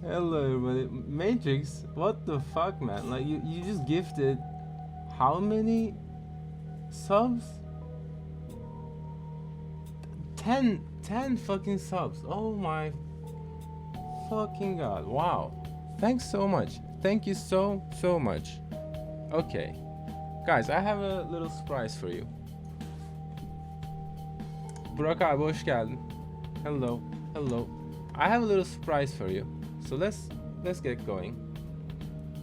Hello everybody. Matrix, what the fuck, man? Like you just gifted how many subs? 10 fucking subs. Oh my fucking god. Wow. Thanks so much. Thank you so much. Okay. Guys, I have a little surprise for you. Burak abi hoş geldin. Hello. I have a little surprise for you. So let's get going.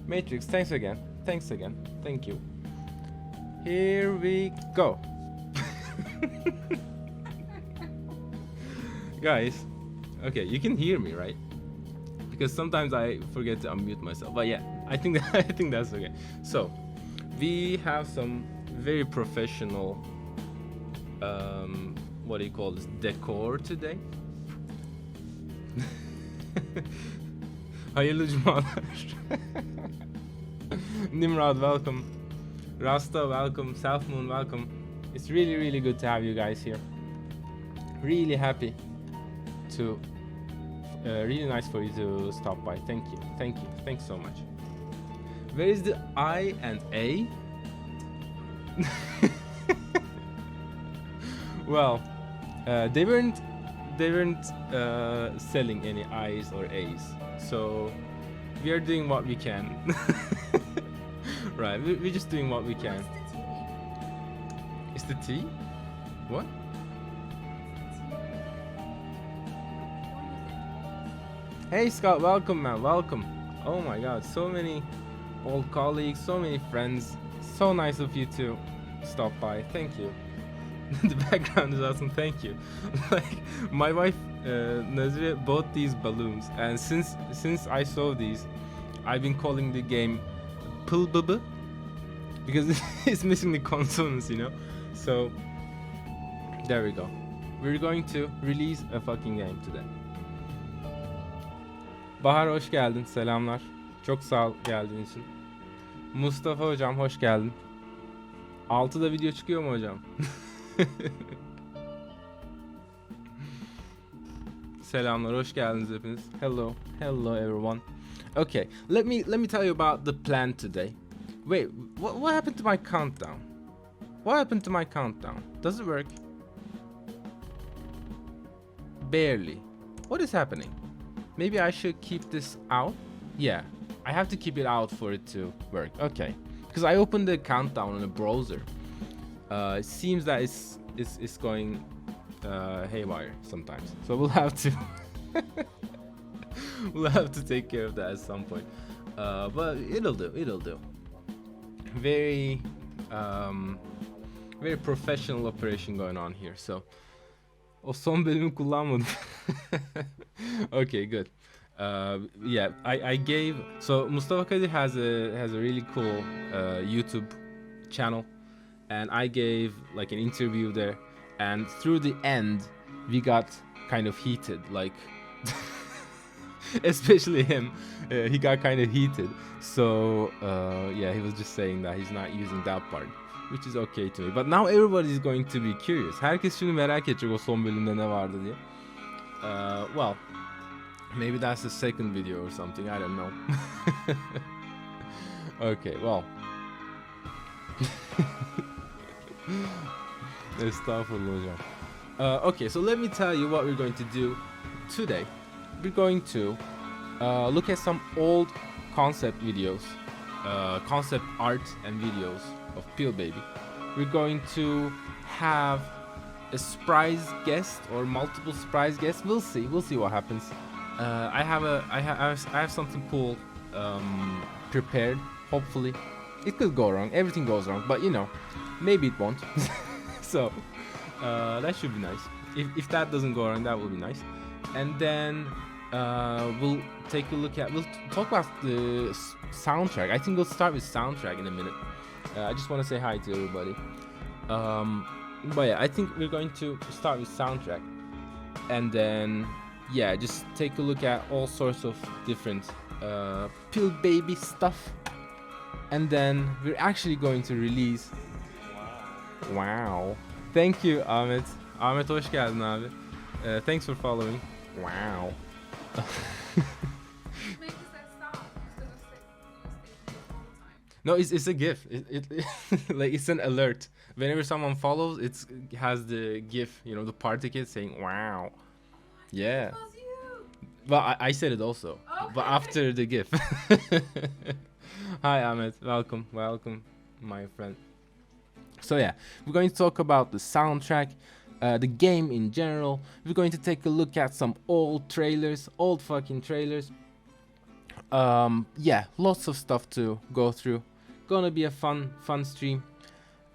Matrix, thanks again. Thank you. Here we go. Guys, okay, you can hear me, right? Because sometimes I forget to unmute myself. But yeah, I think that's okay. So, we have some very professional what do you call this, decor today. Hayırlı cumalar. Nimrod, welcome. Rasta, welcome. Self Moon, welcome. It's really good to have you guys here. Really happy to really nice for you to stop by. Thanks so much. Where is the I and A? Well, they weren't selling any I's or A's, so we are doing what we can. Right, we're just doing what we can. It's the T? What? Hey Scott, welcome man, welcome. Oh my god, so many old colleagues, so many friends. So nice of you to stop by. Thank you. The background is awesome. Thank you. Like my wife Nazire bought these balloons, and since I saw these, I've been calling the game Pılbıbı because it's missing the consonants, you know. So there we go. We're going to release a fucking game today. Bahar hoş geldin. Selamlar. Çok sağ ol geldiğin için. Mustafa hocam hoş geldin. 6'da video çıkıyor mu hocam? Selamlar, hoş geldiniz hepiniz. Hello everyone. Okay, let me tell you about the plan today. Wait, what happened to my countdown? Does it work? Barely. What is happening? Maybe I should keep this out? Yeah, I have to keep it out for it to work. Okay, because I opened the countdown on a browser. It seems that it's going haywire sometimes, so we'll have to take care of that at some point. But it'll do. Very professional operation going on here. So o son bölümü kullanmadım. Okay, good. Yeah, I gave, so Mustafa Kadir has a really cool YouTube channel, and I gave like an interview there, and through the end we got kind of heated, like especially him. He got kind of heated, so yeah, he was just saying that he's not using that part, which is okay to me. But now everybody's going to be curious. Herkes şimdi merak edecek o son bölümde ne vardı diye. Well, maybe that's the second video or something, I don't know. Okay, well. Estağfurullah hocam. Okay, so let me tell you what we're going to do today. We're going to look at some old concept videos, concept art and videos of Peel Baby. We're going to have a surprise guest or multiple surprise guests. We'll see what happens. I have something cool prepared. Hopefully, it could go wrong. Everything goes wrong, but you know, maybe it won't. So that should be nice. If that doesn't go wrong, that will be nice. And then we'll talk about the soundtrack. I think we'll start with soundtrack in a minute. I just want to say hi to everybody. But yeah, I think we're going to start with soundtrack, and then yeah, just take a look at all sorts of different Peel Baby stuff, and then we're actually going to release. Wow. Thank you, Ahmet. Ahmet hoş geldin abi. Thanks for following. Wow. No, it's a GIF. It like it's an alert. Whenever someone follows, it has the GIF. You know, the party kid saying "Wow." Yeah. Well, I said it also, but after the GIF. Hi, Ahmed. Welcome, welcome, my friend. So yeah, we're going to talk about the soundtrack, the game in general. We're going to take a look at some old trailers, old fucking trailers. Yeah, lots of stuff to go through. Gonna be a fun stream.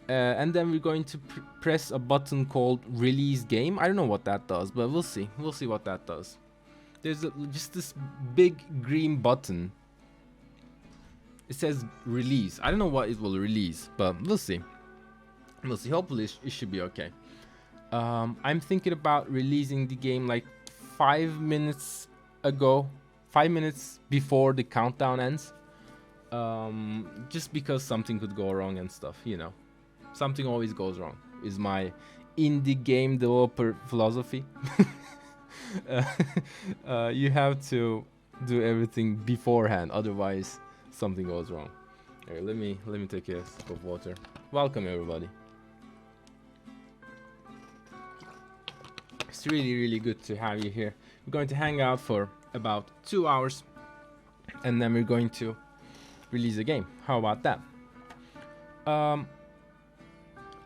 And then we're going to press a button called release game. I don't know what that does, but we'll see. We'll see what that does. There's just this big green button. It says release. I don't know what it will release, but we'll see. We'll see. Hopefully it should be okay. I'm thinking about releasing the game like 5 minutes ago. 5 minutes before the countdown ends. Just because something could go wrong and stuff, you know. Something always goes wrong is my indie game developer philosophy. You have to do everything beforehand, otherwise something goes wrong. Okay, let me take a sip of water. Welcome everybody. It's really good to have you here. We're going to hang out for about 2 hours, and then we're going to release a game. How about that?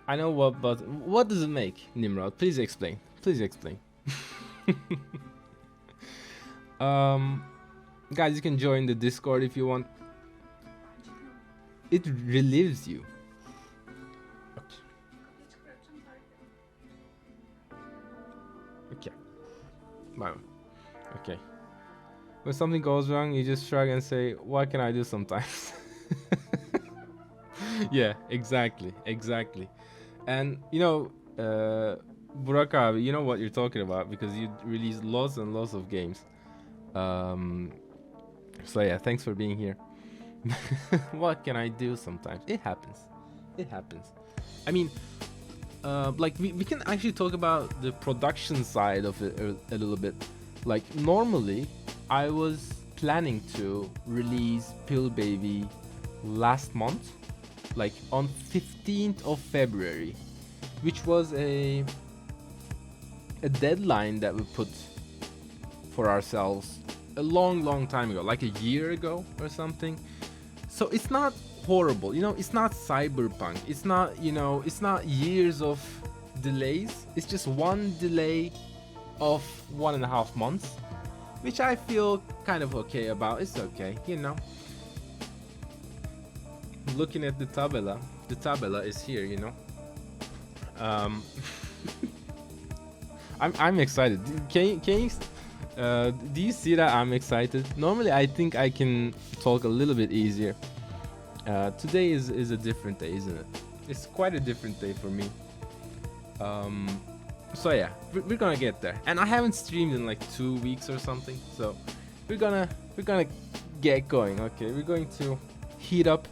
I know what, but what does it make, Nimrod? Please explain. Please explain. Guys, you can join the Discord if you want. It relieves you. Okay. Bye. Okay. When something goes wrong, you just shrug and say, "What can I do?" Sometimes. Yeah, exactly. And you know, Burak abi, you know what you're talking about because you release lots and lots of games. So yeah, thanks for being here. What can I do sometimes? It happens. I mean, like we can actually talk about the production side of it a little bit. Like normally, I was planning to release Pill Baby last month, like on 15th of February, which was a deadline that we put for ourselves a long time ago, like a year ago or something. So it's not horrible, you know, it's not cyberpunk, it's not, you know, it's not years of delays, it's just one delay of 1.5 months, which I feel kind of okay about. It's okay, you know. Looking at the tabela is here, you know. I'm excited. Can you do you see that I'm excited? Normally I think I can talk a little bit easier. Today is a different day, isn't it? It's quite a different day for me. So yeah, we're gonna get there. And I haven't streamed in like 2 weeks or something, so we're gonna get going. Okay, we're going to heat up.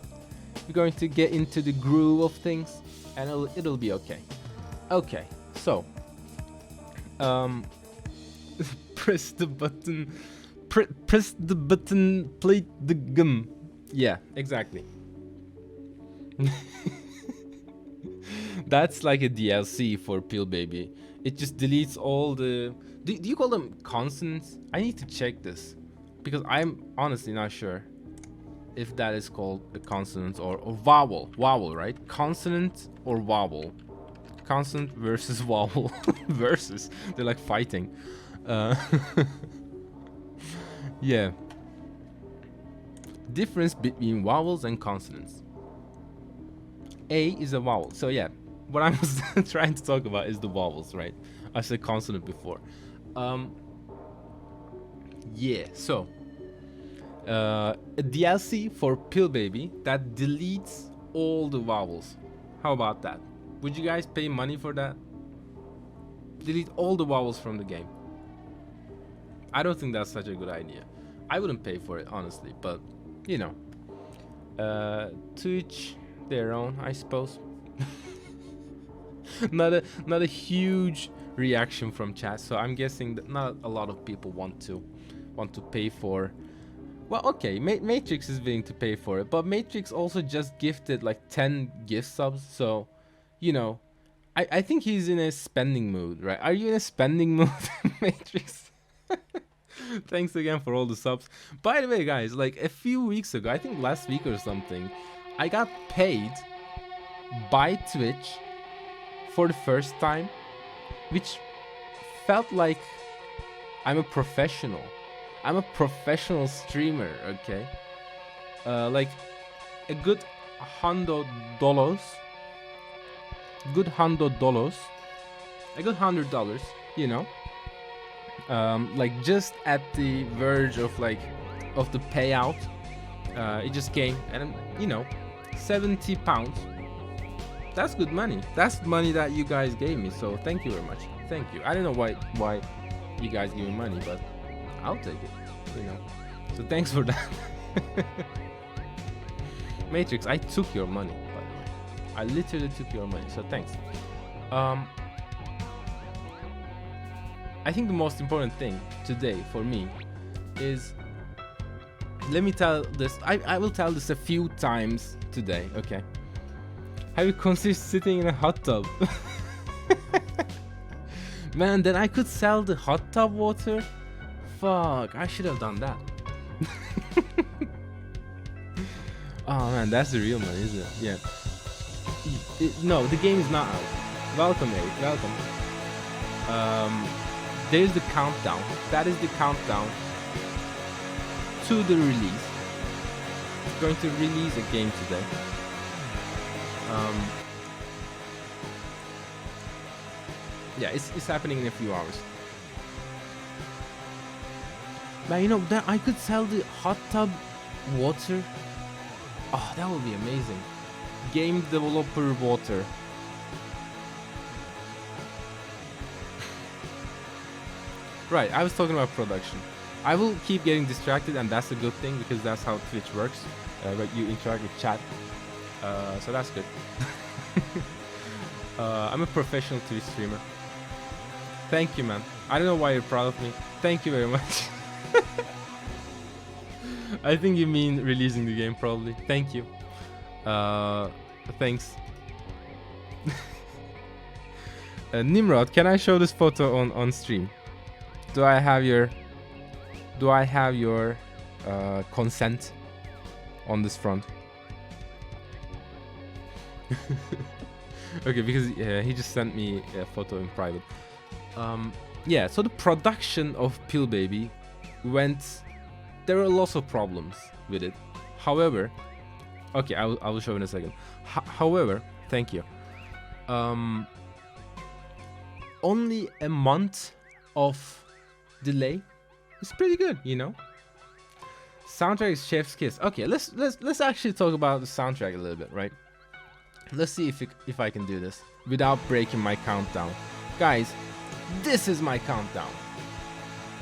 We're going to get into the groove of things, and it'll be okay. Okay, so press the button. Press the button. Play the gum. Yeah, exactly. That's like a DLC for Pill Baby. It just deletes all the... Do you call them consonants? I need to check this, because I'm honestly not sure if that is called a consonant or vowel. Vowel, right? Consonant or vowel. Consonant versus vowel. Versus. They're like fighting. Yeah. Difference between vowels and consonants. A is a vowel. So yeah, what I was trying to talk about is the vowels, right? I said consonant before. Yeah, so a DLC for Pill Baby that deletes all the vowels. How about that? Would you guys pay money for that? Delete all the vowels from the game. I don't think that's such a good idea. I wouldn't pay for it, honestly, but you know, to each their own, I suppose. not a huge reaction from chat, so I'm guessing that not a lot of people want to pay for Well, okay, Matrix is willing to pay for it, but Matrix also just gifted like 10 gift subs, so, you know, I think he's in a spending mood, right? Are you in a spending mood, Matrix? Thanks again for all the subs. By the way, guys, like a few weeks ago, I think last week or something, I got paid by Twitch for the first time, which felt like I'm a professional. I'm a professional streamer, okay? Like a good $100, a good $100, you know? Like just at the verge of the payout, it just came, and you know, £70. That's good money. That's money that you guys gave me. So thank you very much. Thank you. I don't know why you guys give me money, but I'll take it. You know. So thanks for that. Matrix, I took your money, by the way. I literally took your money. So thanks. I think the most important thing today for me is, let me tell this. I will tell this a few times today, okay? Have you considered sitting in a hot tub? Man, then I could sell the hot tub water? Fuck, I should have done that. Oh man, that's the real money, isn't it? Yeah. No, the game is not out. Welcome, Eric, welcome. There's the countdown. That is the countdown to the release. It's going to release a game today. Yeah, it's happening in a few hours. Man, you know, that I could sell the hot tub water. Oh, that would be amazing. Game developer water. Right, I was talking about production. I will keep getting distracted, and that's a good thing because that's how Twitch works. But you interact with chat, so that's good. I'm a professional Twitch streamer. Thank you, man. I don't know why you're proud of me. Thank you very much. I think you mean releasing the game, probably. Thank you. Thanks. Nimrod, can I show this photo on stream? Do I have your consent on this front? Okay, because he just sent me a photo in private. Yeah, so the production of Pill Baby went. There were lots of problems with it. However, okay, I will show in a second. However, thank you. Only a month of delay is pretty good, you know. Soundtrack is Chef's Kiss. Okay, let's actually talk about the soundtrack a little bit, right? Let's see if I can do this without breaking my countdown, guys. This is my countdown.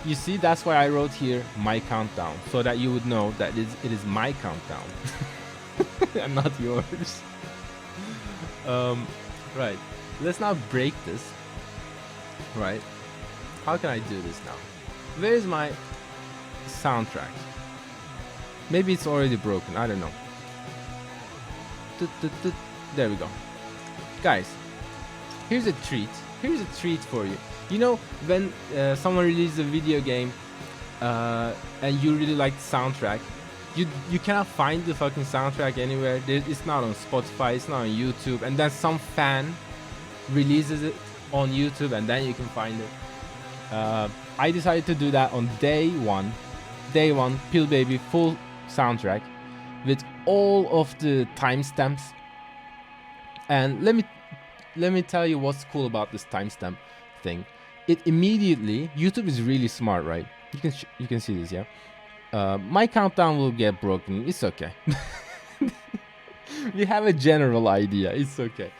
You see, that's why I wrote here my countdown, so that you would know that it is my countdown and not yours. Right. Let's now break this. Right. How can I do this now? Where is my soundtrack? Maybe it's already broken. I don't know. There we go. Guys, here's a treat. Here's a treat for you. You know, when someone releases a video game and you really like the soundtrack, you cannot find the fucking soundtrack anywhere. It's not on Spotify, it's not on YouTube, and then some fan releases it on YouTube and then you can find it. I decided to do that on day one, Pill Baby full soundtrack with all of the timestamps. And let me tell you what's cool about this timestamp thing. It immediately, YouTube is really smart, right? You can see this, yeah. My countdown will get broken. It's okay. We have a general idea. It's okay.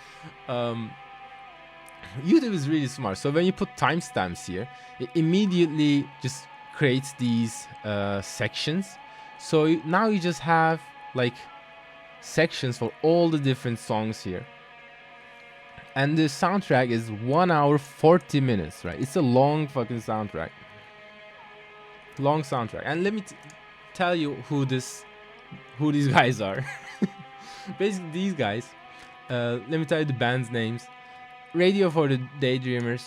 YouTube is really smart. So when you put timestamps here, it immediately just creates these sections. So now you just have like sections for all the different songs here. And the soundtrack is 1 hour 40 minutes, right? It's a long fucking soundtrack. Long soundtrack. And let me tell you who these guys are. Basically, these guys. Let me tell you the band's names: Radio for the Daydreamers,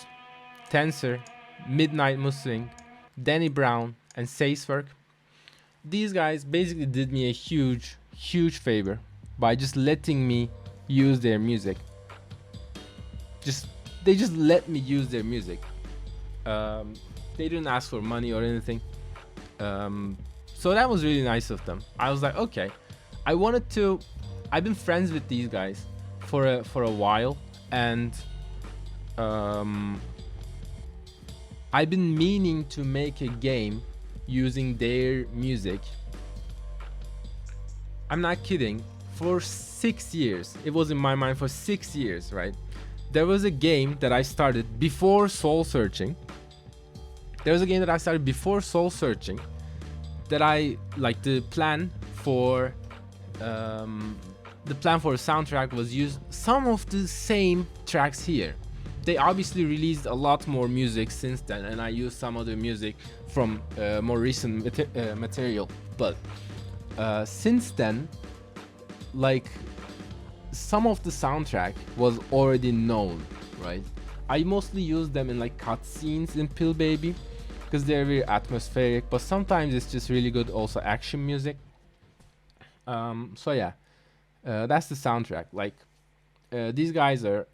Tensor, Midnight Muswing, Danny Brown, and Sacework. These guys basically did me a huge favor by just letting me use their music. They just let me use their music. They didn't ask for money or anything. So that was really nice of them. I was like, okay, I've been friends with these guys for a while, and I've been meaning to make a game using their music. I'm not kidding. For 6 years, it was in my mind for 6 years, right? There was a game that I started before Soul Searching. That I like. The plan for a soundtrack was use some of the same tracks here. They obviously released a lot more music since then, and I used some other music from more recent material. But since then, like, some of the soundtrack was already known, right? I mostly use them in like cutscenes in Pill Baby because they're very atmospheric, but sometimes it's just really good also action music. So yeah, that's the soundtrack. Like, these guys are,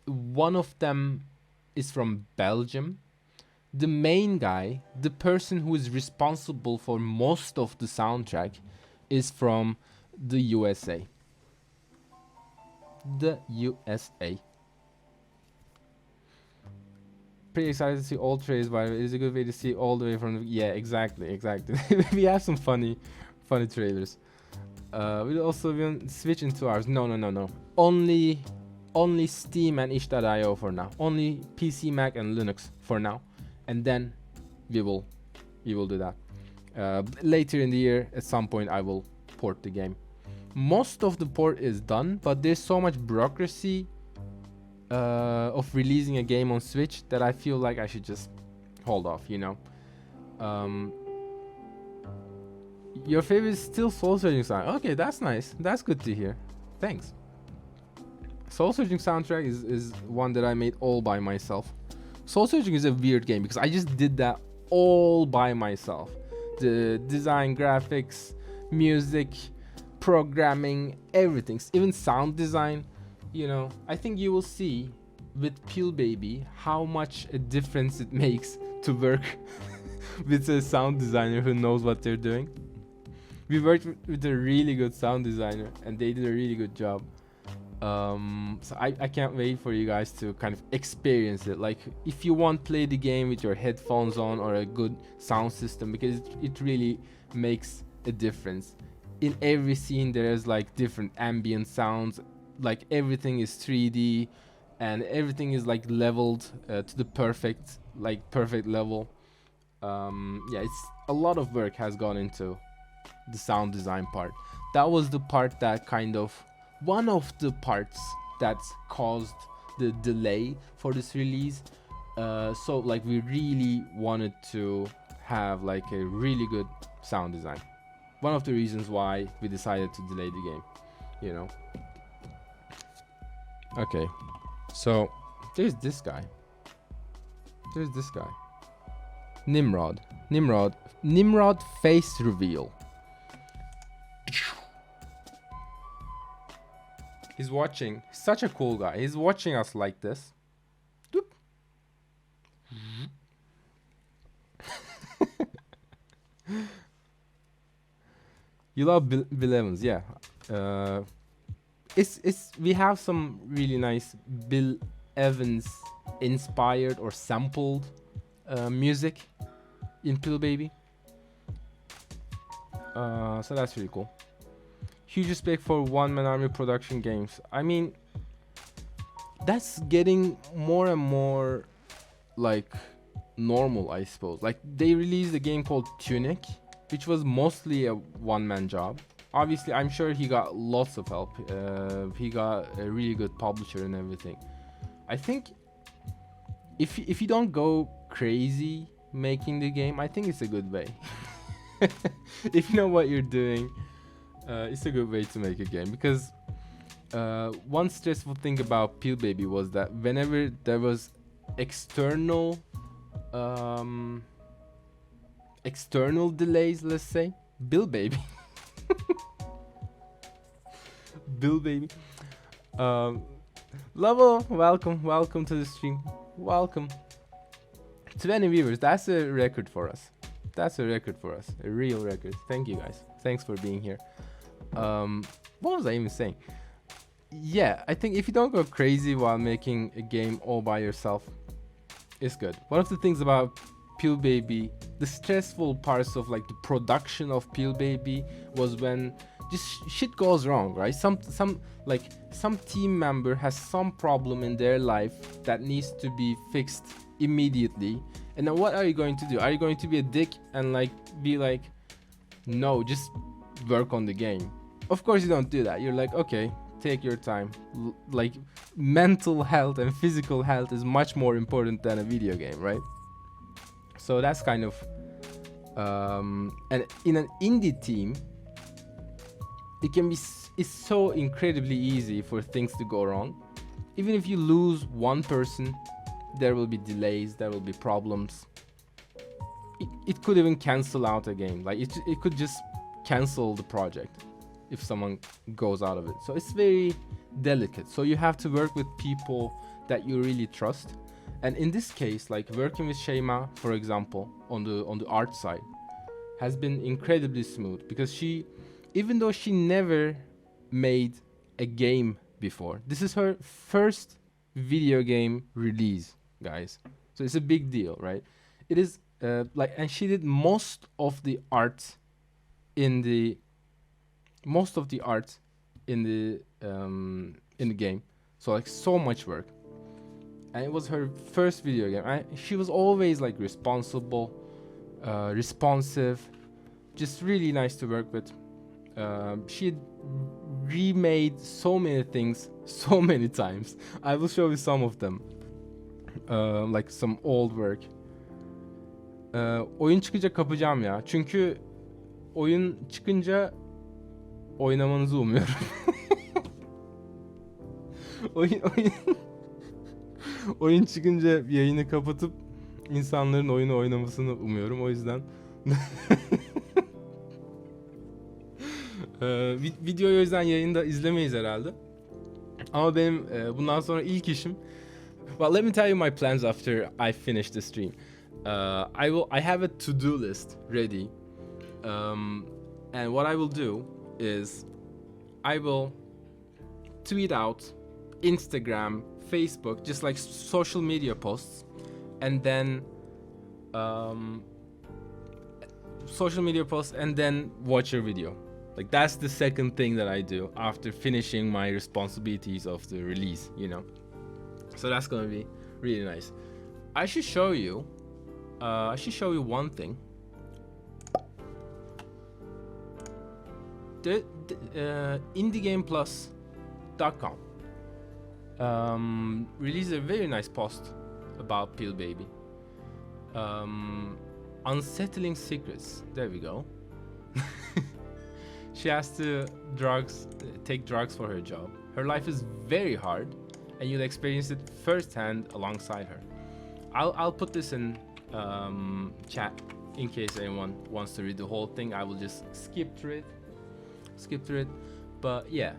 one of them is from Belgium. The main guy, the person who is responsible for most of the soundtrack, is from the USA. The USA. Pretty excited to see all trays, but it is a good way to see all the way from the, yeah, exactly. We have some funny trailers. We'll also switch into ours. No. Only Steam and itch.io for now. Only PC, Mac, and Linux for now, and then we will do that. Later in the year, at some point, I will port the game. Most of the port is done, but there's so much bureaucracy of releasing a game on Switch that I feel like I should just hold off, you know. Your favorite is still Soul Searching sound. Okay, that's nice. That's good to hear. Thanks. Soul Searching soundtrack is one that I made all by myself. Soul Searching is a weird game because I just did that all by myself. The design, graphics, music, programming, everything, even sound design. You know, I think you will see with Pill Baby how much a difference it makes to work with a sound designer who knows what they're doing. We worked with a really good sound designer and they did a really good job. So I can't wait for you guys to kind of experience it. Like, if you want, play the game with your headphones on or a good sound system, because it really makes a difference. In every scene there's like different ambient sounds, like everything is 3D and everything is like leveled to the perfect level. Yeah, it's a lot of work has gone into the sound design part. That was the part that kind of one of the parts that's caused the delay for this release. So like we really wanted to have like a really good sound design. One of the reasons why we decided to delay the game, you know. Okay, so there's this guy. Nimrod face reveal. He's watching. Such a cool guy. He's watching us like this. Doop. You love Bill Evans, yeah. It's we have some really nice Bill Evans inspired or sampled music in Pill Baby. So that's really cool. Huge respect for one-man army production games. I mean, that's getting more and more like normal, I suppose. Like, they released a game called Tunic, which was mostly a one-man job. Obviously, I'm sure he got lots of help. He got a really good publisher and everything. I think if you don't go crazy making the game, I think it's a good way. if you know what you're doing, it's a good way to make a game. Because one stressful thing about Peel Baby was that whenever there was external external delays, let's say, Bill Baby, Bill Baby, Level, welcome to the stream, welcome. 20 viewers, that's a record for us. That's a record for us, a real record. Thank you guys. Thanks for being here. What was I even saying? Yeah, I think if you don't go crazy while making a game all by yourself, it's good. One of the things about Peel Baby, the stressful parts of like the production of Peel Baby was when just shit goes wrong, right? Some team member has some problem in their life that needs to be fixed immediately, and then what are you going to do? Are you going to be a dick and like be like, no, just work on the game? Of course you don't do that. You're like, okay, take your time. Like, mental health and physical health is much more important than a video game, right? So that's kind of and in an indie team, it's so incredibly easy for things to go wrong. Even if you lose one person, there will be delays, there will be problems. It could even cancel out a game. Like it could just cancel the project if someone goes out of it. So it's very delicate. So you have to work with people that you really trust. And in this case, like working with Shema, for example, on the art side, has been incredibly smooth, because even though she never made a game before, this is her first video game release, guys. So it's a big deal, right? It is and she did most of the art in the game. So like so much work. And it was her first video game. She was always like responsible, responsive, just really nice to work with. She had remade so many things so many times. I will show you some of them. Like some old work. Oyun çıkınca kapacağım ya. Çünkü oyun çıkınca oynamanızı umuyorum. Oyun çıkınca yayını kapatıp insanların oyunu oynamasını umuyorum. O yüzden videoyu o yüzden yayında izlemeyiz herhalde. Ama benim bundan sonra ilk işim. Well, let me tell you my plans after I finish the stream. I have a to-do list ready. And what I will do is I will tweet out, Instagram, Facebook, just like social media posts, and then watch your video. Like that's the second thing that I do after finishing my responsibilities of the release, you know. So that's gonna be really nice. I should show you one thing. The indiegameplus.com released a very nice post about Peel Baby. Unsettling secrets. There we go. She has to take drugs for her job. Her life is very hard, and you'll experience it firsthand alongside her. I'll put this in chat in case anyone wants to read the whole thing. I will just skip through it. But yeah,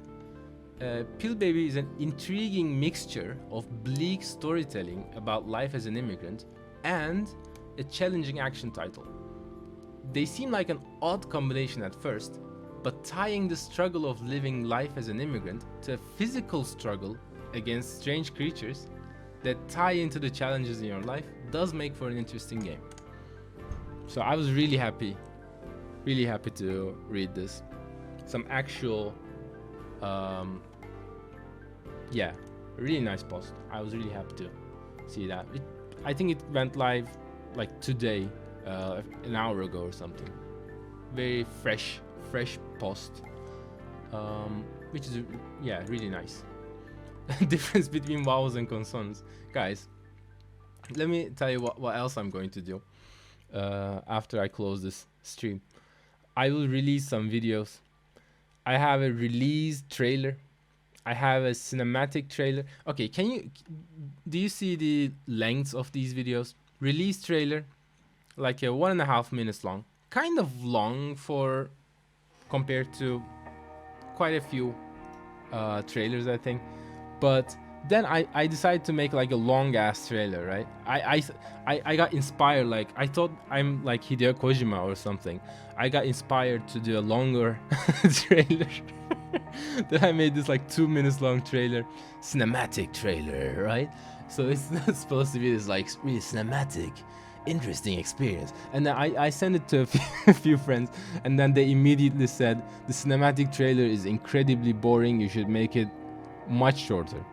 Peel Baby is an intriguing mixture of bleak storytelling about life as an immigrant and a challenging action title. They seem like an odd combination at first, but tying the struggle of living life as an immigrant to a physical struggle against strange creatures that tie into the challenges in your life does make for an interesting game. So I was really happy to read this. Some actual, really nice post. I was really happy to see that. I think it went live like today, an hour ago or something. Very fresh post, which is really nice. Difference between vowels and consonants, guys. Let me tell you what else I'm going to do after I close this stream. I will release some videos. I have a release trailer. I have a cinematic trailer. Okay, do you see the lengths of these videos? Release trailer, like a 1.5 minutes long. Kind of long for compared to quite a few trailers, I think. But then I decided to make like a long ass trailer, right? I got inspired, like I thought I'm like Hideo Kojima or something. I got inspired to do a longer trailer. Then I made this like 2 minutes long trailer, cinematic trailer, right? So it's not supposed to be this like really cinematic, interesting experience. And then I sent it to a few friends, and then they immediately said the cinematic trailer is incredibly boring. You should make it much shorter.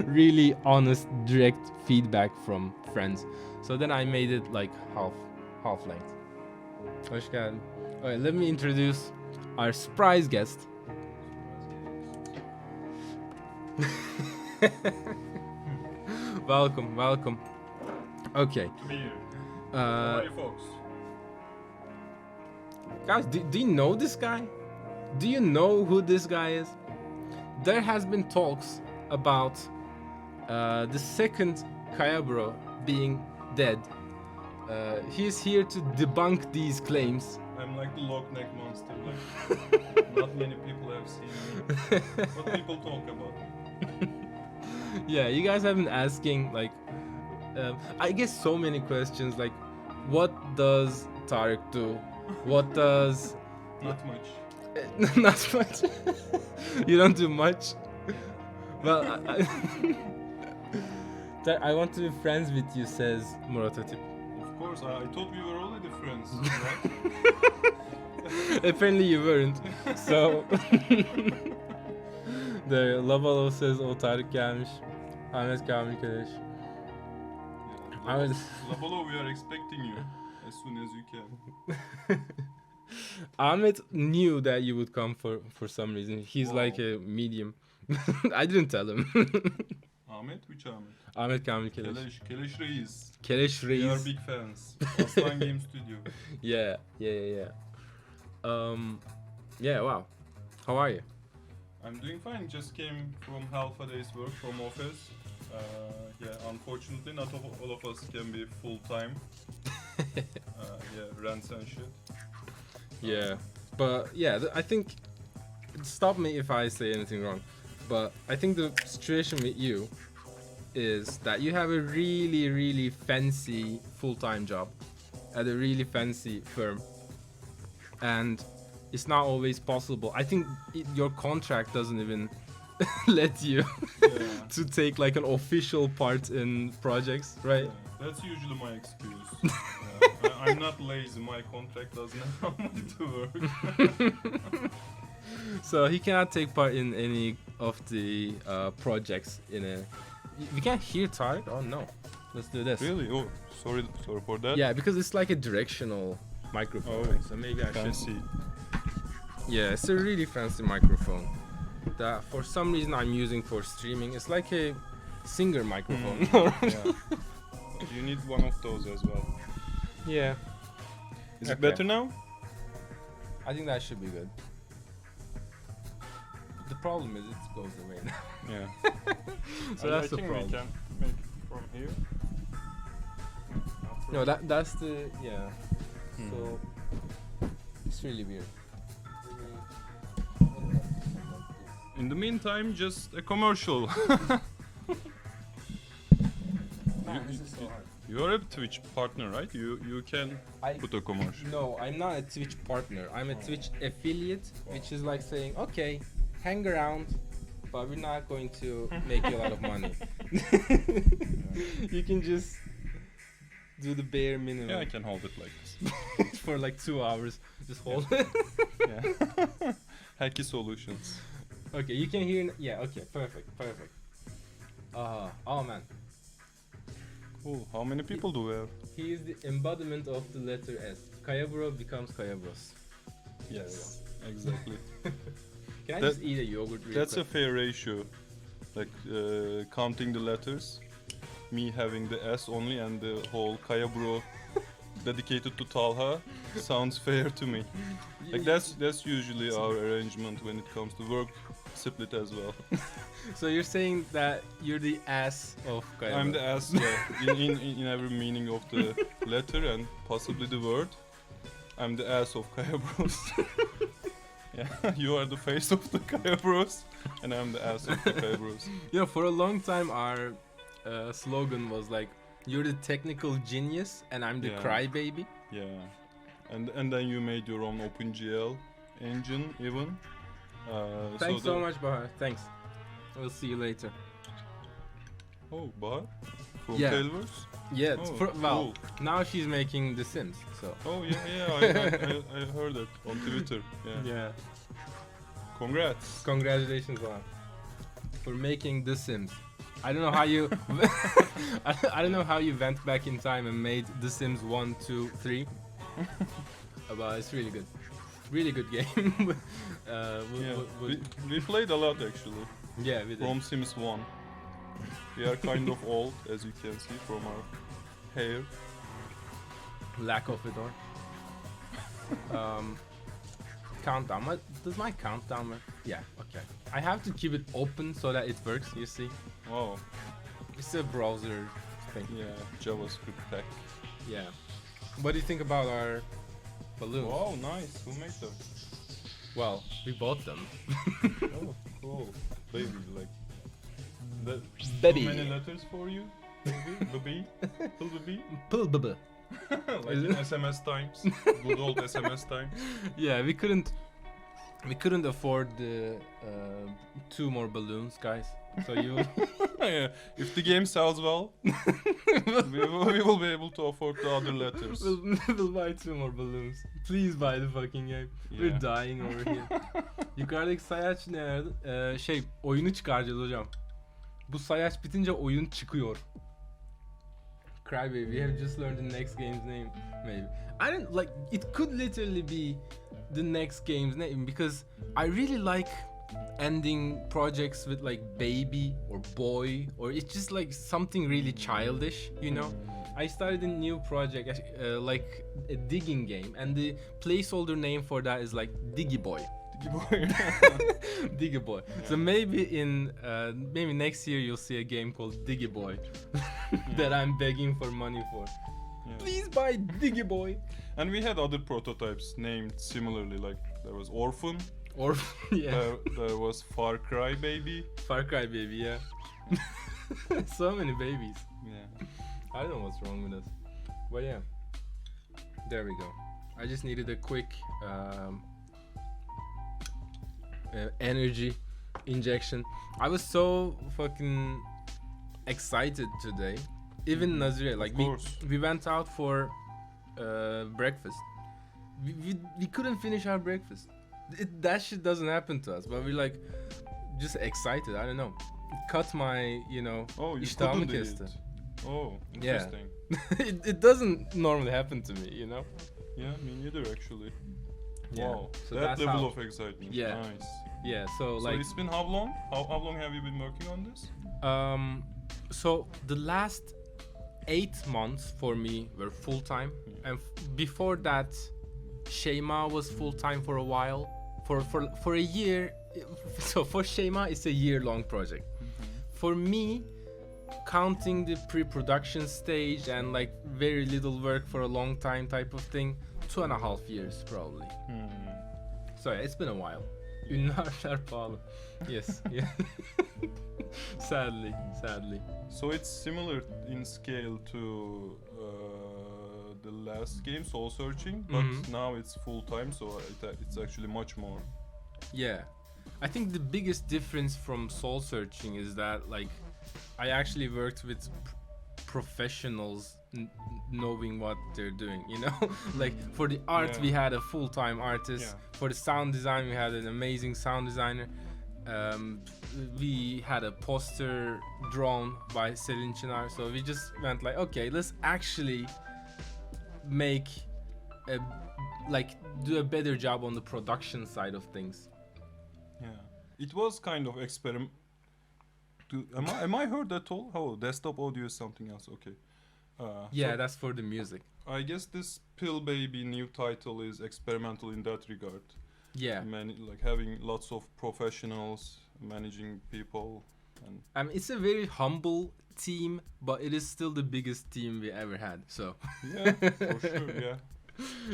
Really honest, direct feedback from friends. So then I made it like half length. Hoş geldin. Okay, let me introduce our surprise guest. Welcome. Okay. To be here. How are you folks? Guys, do you know this guy? Do you know who this guy is? There has been talks about the second Kayabro being dead. He's here to debunk these claims. I'm like the Loch Neck monster. Like, not many people have seen me. What people talk about? Yeah, you guys have been asking like, I guess so many questions like, what does Tarik do? What does? Not much. Not much. You don't do much. Well, I want to be friends with you, says Murat Atip. Of course, I thought we were already friends, right? Apparently you weren't. So the Labalo says o Tarik gelmiş. Ahmet Kamil Keleş. Yeah, Labolo, we are expecting you as soon as you can. Ahmet knew that you would come for some reason. He's like a medium. I didn't tell him. Ahmet? Which Ahmet? Ahmet Kamil Keleş. Keleş Reis. Keleş Reis. We are big fans. Aslan Game Studio. Yeah. Yeah, wow. How are you? I'm doing fine. Just came from half a day's work from office. Yeah, unfortunately, not all of us can be full time. Yeah, rents and shit. Yeah, but yeah, I think, stop me if I say anything wrong, but I think the situation with you is that you have a really fancy full-time job at a really fancy firm, and it's not always possible. I think your contract doesn't even let you to take like an official part in projects, right? Yeah, that's usually my excuse. I'm not lazy. My contract doesn't allow me to work. So he cannot take part in any of the projects in a. We can't hear Tarik. Oh no, let's do this. Really? Oh, sorry for that. Yeah, because it's like a directional microphone. Oh, right? So maybe I fancy. should. Yeah, it's a really fancy microphone that for some reason I'm using for streaming. It's like a singer microphone. Yeah. You need one of those as well. Yeah. Is it Okay. better now? I think that should be good. The problem is it goes away now. Yeah. So that's the think problem. we can make it from here. No, that's the yeah. So it's really weird. In the meantime, just a commercial. This is so hard. You're a Twitch partner, right? You can put a commercial. No, I'm not a Twitch partner. I'm a Twitch affiliate, which is like saying, okay, hang around, but we're not going to make you a lot of money. You can just do the bare minimum. Yeah, I can hold it like this. For like 2 hours. Just hold it. Yeah. Hacky solutions. Okay, you can hear. Yeah, okay, perfect. Oh man. Cool. How many people do we have? He is the embodiment of the letter S. Kayabro becomes Kayabros. Yes, exactly. Can I That- just eat a yogurt real That's a quick? fair ratio. Like counting the letters, me having the S only and the whole Kayabro dedicated to Talha sounds fair to me. Like that's usually our arrangement when it comes to work split as well. So you're saying that you're the ass of Kaya I'm Bros. the ass, yeah, in every meaning of the letter and possibly the word. I'm the ass of Kaya Bros. Yeah, you are the face of the Kaya Bros, and I'm the ass of the Kaya Bros. You know, for a long time our slogan was like, you're the technical genius and I'm the Yeah. crybaby. Yeah, and then you made your own OpenGL engine even. Thanks so much, Bahar. Thanks. We'll see you later. Oh, Bahar? From Yeah. Tailverse? Yeah, Oh, well, cool. now she's making The Sims, so. Oh, yeah, I heard it on Twitter. Yeah. Yeah. Congrats. Congratulations, Bahar, for making The Sims. I don't know how you, I don't know how you went back in time and made The Sims 1, 2, 3, but it's really good. Really good game. We played a lot actually. Yeah, we did. From Sims 1. We are kind of old, as you can see from our hair. Lack of it all. Countdown. Does my countdown work? Yeah, okay. I have to keep it open so that it works, you see. Oh, It's a browser thing. yeah, JavaScript tech. Yeah. What do you think about our balloons? Wow, nice. Who made them? Well, we bought them. Oh, cool. Baby, like. That, Baby. Too many letters for you? Baby? Baby? Baby. Like in SMS times. Good old SMS times. Yeah, we couldn't afford the 2 more balloons, guys. So you Yeah, if the game sells well, we will be able to afford the other letters. we'll buy 2 more balloons. Please buy the fucking game. We're Yeah. dying over here. Yukarıdaki sayaç nerede? Oyunu çıkaracağız hocam. Bu sayaç bitince oyun çıkıyor. Crybaby, we have just learned the next game's name, maybe. I don't like. It could literally be the next game's name because I really like ending projects with like baby or boy, or it's just like something really childish, you know. I started a new project, like a digging game, and the placeholder name for that is like Diggy Boy. Diggy Boy. So maybe maybe next year you'll see a game called Diggy Boy that I'm begging for money for. Yeah. Please buy Diggy Boy. And we had other prototypes named similarly, like there was Orphan, Or yeah, there was Far Cry Baby. Far Cry Baby. Yeah. So many babies. Yeah. I don't know what's wrong with us, but yeah. There we go. I just needed a quick energy injection. I was so fucking excited today. Even Nazire, like we went out for breakfast. We couldn't finish our breakfast. That shit doesn't happen to us, but we're like just excited. I don't know. It cut my, Oh, you iştahımı couldn't eat kesti. it. Oh, Yeah. interesting. it doesn't normally happen to me, Yeah, me neither actually. Yeah. Wow, So that that's level how- of excitement. Yeah. Nice. Yeah, so So like it's been how long? How long have you been working on this? so the last 8 months for me were full time, and before that Shema was full time for a while. For a year. So for Shema it's a year-long project. For me, counting the pre-production stage and like very little work for a long time type of thing, 2.5 years probably. So yeah, it's been a while. Ünlüler pahalı. Yes. Yeah. Sadly. So it's similar in scale to the last game, Soul Searching, but Mhm. now it's full time, so it's actually much more. Yeah. I think the biggest difference from Soul Searching is that like I actually worked with professionals knowing what they're doing, like for the art Yeah. we had a full-time artist. Yeah. For the sound design we had an amazing sound designer. We had a poster drawn by Selin Çınar, so we just went like, okay, let's actually do a better job on the production side of things. Yeah, it was kind of experiment. Am I heard that all? Oh, desktop audio is something else. Okay. Yeah, so- that's for the music. I guess this Pill Baby new title is experimental in that regard. Yeah. Like having lots of professionals managing people, and I mean, it's a very humble team, but it is still the biggest team we ever had. So yeah, for sure, yeah,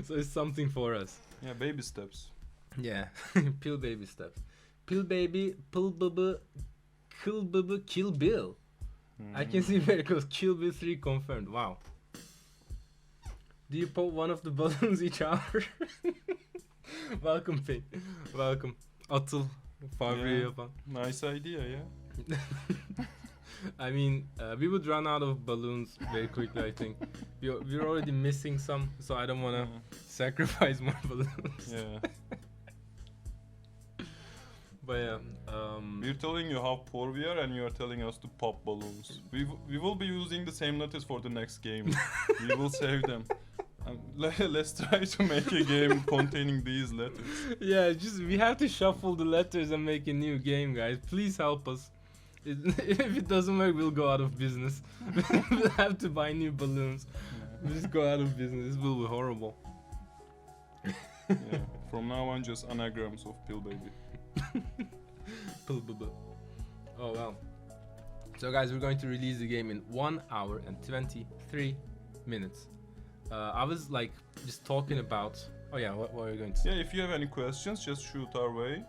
so it's something for us. yeah, baby steps. Yeah. Pill baby steps. Pill baby, pill bubba, kill Bill. I can see very close. Kill Bill 3 confirmed. Wow. Do you pop one of the balloons each hour? Welcome, Pink. Welcome. Atıl. Fabri Yeah. yapan. Nice idea, yeah. I mean, we would run out of balloons very quickly, I think. We're already missing some, so I don't want to sacrifice more balloons. Yeah. But yeah, We're telling you how poor we are, and you are telling us to pop balloons. We will be using the same letters for the next game. We will save them. Let's try to make a game containing these letters. yeah, just we have to shuffle the letters and make a new game, guys. Please help us. If it doesn't work, we'll go out of business. We'll have to buy new balloons. We'll just go out of business. This will be horrible. Yeah. From now on, just anagrams of Pill Baby. Oh well. So guys, we're going to release the game in 1 hour and 23 minutes. I was like just talking about. Oh yeah, what are you going to say? Yeah, if you have any questions, just shoot our way.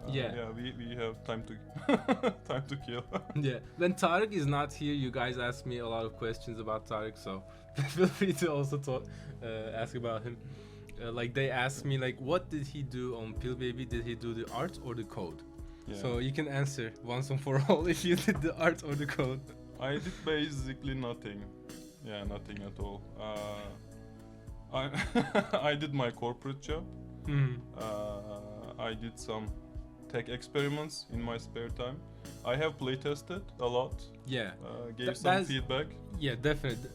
Yeah. Yeah, we have time to time to kill. Yeah. When Tarik is not here, you guys ask me a lot of questions about Tarik, so feel free to also talk, ask about him. Like they asked me like, what did he do on Pill Baby? Did he do the art or the code? Yeah. So you can answer once and for all if you did the art or the code. I did basically nothing. Yeah, nothing at all. I did my corporate job. Hmm. I did some tech experiments in my spare time. I have playtested a lot. Yeah. Gave some feedback. Yeah, definitely.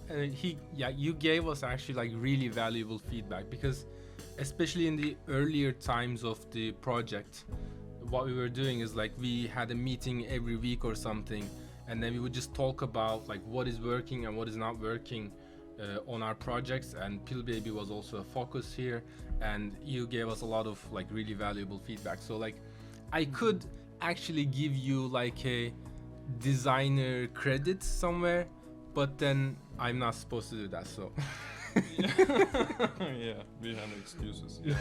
You gave us actually like really valuable feedback, because especially in the earlier times of the project, what we were doing is like we had a meeting every week or something, and then we would just talk about like what is working and what is not working on our projects, and Pill Baby was also a focus here, and you gave us a lot of like really valuable feedback. So like I could actually give you like a designer credit somewhere, but then I'm not supposed to do that, so Yeah, we have excuses. Yeah.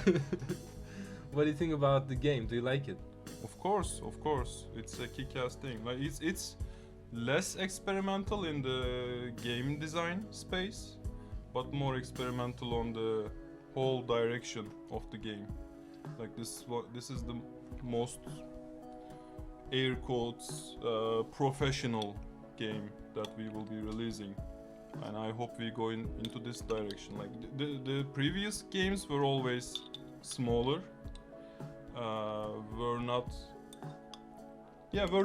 What do you think about the game? Do you like it? Of course, it's a kick-ass thing. Like it's less experimental in the game design space, but more experimental on the whole direction of the game. Like this is the most air quotes professional game that we will be releasing, and I hope we go into this direction. Like the previous games were always smaller, were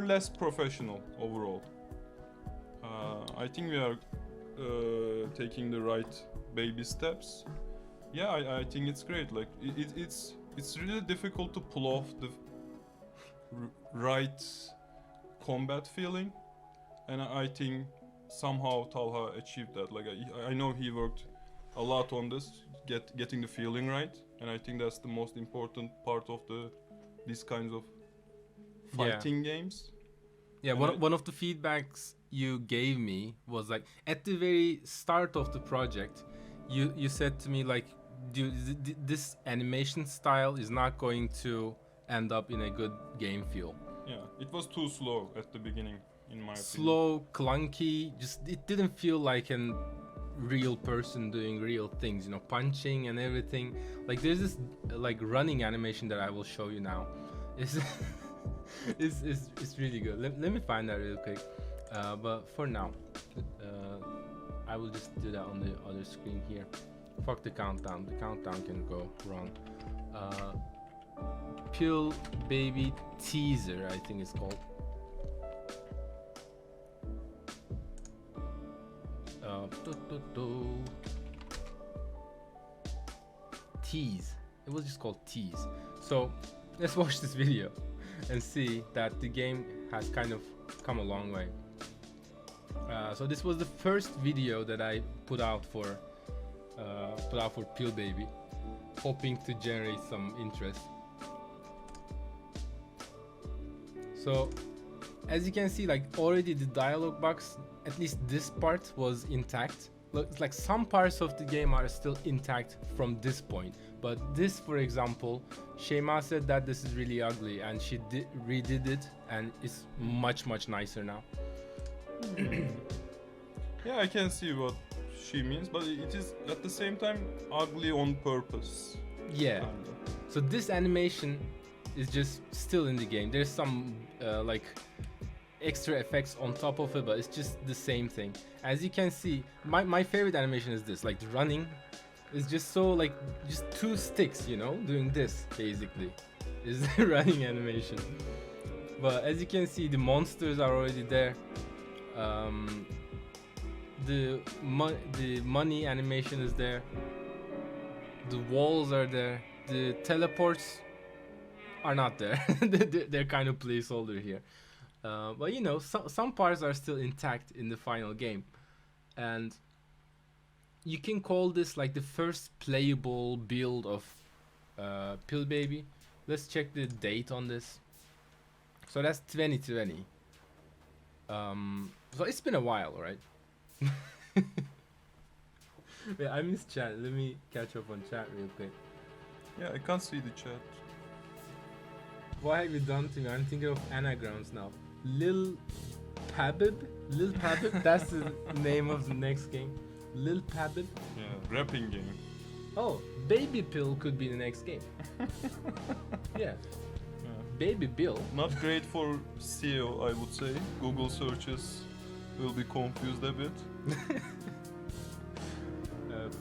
less professional overall. I think we are taking the right baby steps. Yeah, I think it's great. Like it's really difficult to pull off the right combat feeling, and I think somehow Talha achieved that. Like I know he worked a lot on this, getting the feeling right, and I think that's the most important part of these kinds of fighting games. Yeah, one of the feedbacks you gave me was like at the very start of the project, you said to me like, this animation style is not going to end up in a good game feel. Yeah, it was too slow at the beginning, in my opinion. Slow, clunky, just it didn't feel like a real person doing real things, you know, punching and everything. Like there's this like running animation that I will show you now. It's really good. Let me find that real quick. But for now, I will just do that on the other screen here. Fuck the countdown. The countdown can go wrong. Pill Baby Teaser, I think it's called. Tease. It was just called Tease. So let's watch this video and see that the game has kind of come a long way. So this was the first video that I put out for put out for Pill Baby, hoping to generate some interest. So as you can see, like already the dialogue box, at least this part was intact. Look, like some parts of the game are still intact from this point, but this, for example, Shema said that this is really ugly, and she redid it, and it's much nicer now. Yeah, I can see what she means, but it is at the same time ugly on purpose. Yeah. Kinda. So this animation is just still in the game. There's some like extra effects on top of it, but it's just the same thing. As you can see, my favorite animation is this, like the running is just so like just two sticks, you know, doing this basically is the running animation. But as you can see, the monsters are already there. The money animation is there. The walls are there. The teleports are not there. They're kind of placeholder here. But you know, some parts are still intact in the final game, and you can call this like the first playable build of Pill Baby. Let's check the date on this. So that's 2020. So it's been a while, right? Wait, I missed chat. Let me catch up on chat real quick. Yeah, I can't see the chat. What have you done to me? I'm thinking of anagrams now. Lil Pabib? Lil Pabib? That's the name of the next game. Lil Pabib? Yeah, rapping game. Oh, Baby Pill could be the next game. Yeah. Baby Bill. Not great for SEO, I would say. Google searches will be confused a bit.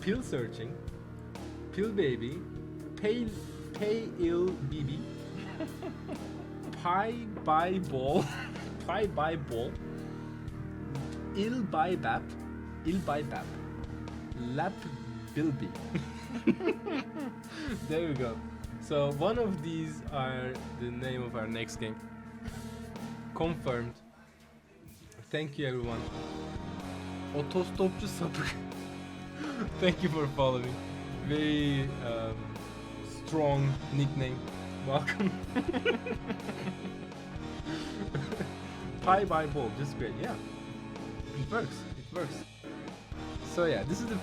Pill searching. Pill Baby. Pay ill BB. Pie by ball. Pie by ball. Il by bap. Il by bap. Lap Bilby. There we go. So one of these are the name of our next game. Confirmed. Thank you everyone. Otostopçu sapık. Thank you for following. Very strong nickname. Welcome. Pie by ball, just great. Yeah, it works. It works. So yeah, this is the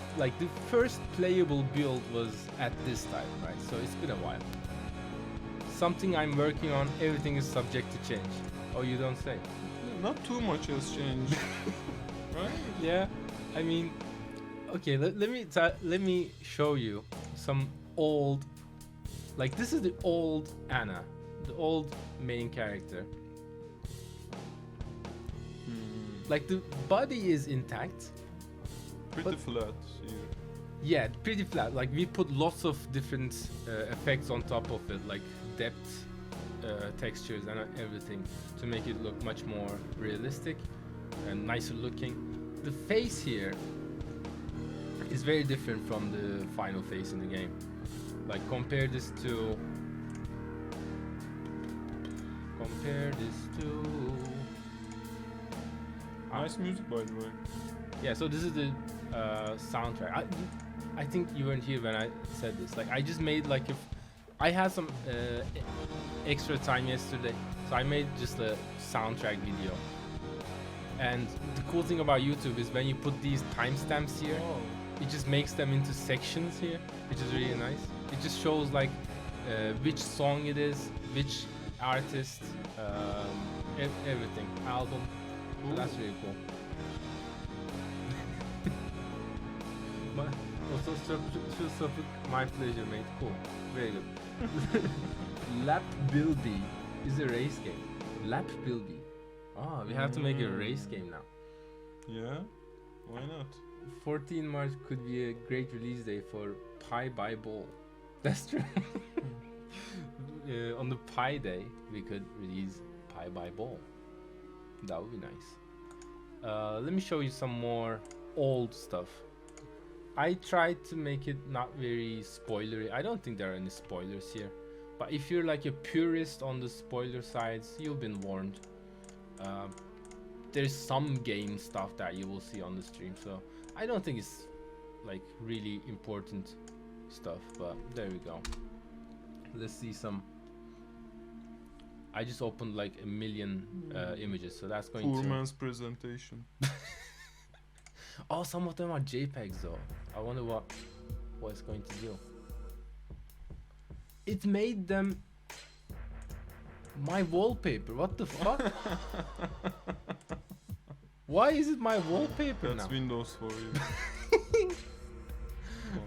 first playable build was at this time, right? So it's been a while. Something I'm working on. Everything is subject to change. Oh, you don't say. Not too much has changed, right? Yeah, I mean, okay. Let me show you some old. Like this is the old Anna, the old main character. Like the body is intact. Pretty flat here. Yeah, pretty flat. Like we put lots of different effects on top of it, like depth, textures, and everything to make it look much more realistic and nicer looking. The face here is very different from the final face in the game. Like compare this to. Nice music, by the way. Yeah, so this is the soundtrack. I think you weren't here when I said this. Like I just made like I had some extra time yesterday, so I made just a soundtrack video. And the cool thing about YouTube is when you put these timestamps here, it just makes them into sections here, which is really nice. It just shows like which song it is, which artist, everything, album. So that's really cool. My pleasure, mate. Cool. Very good. Lap Bilby is a race game. Lap Bilby. Oh, we have to make a race game now. Yeah, why not? 14 March could be a great release day for Pie by Ball. That's true. On the Pie Day, we could release Pie by Ball. That would be nice. Let me show you some more old stuff. I tried to make it not very spoilery. I don't think there are any spoilers here. But if you're like a purist on the spoiler sides, you've been warned. There's some game stuff that you will see on the stream, so I don't think it's like really important stuff. But there we go. Let's see some. I just opened like a million images, so that's going Poor to. man's presentation. Oh, some of them are JPEGs though. I wonder what it's going to do. It made them my wallpaper. What the fuck? Why is it my wallpaper That's now? Windows for you.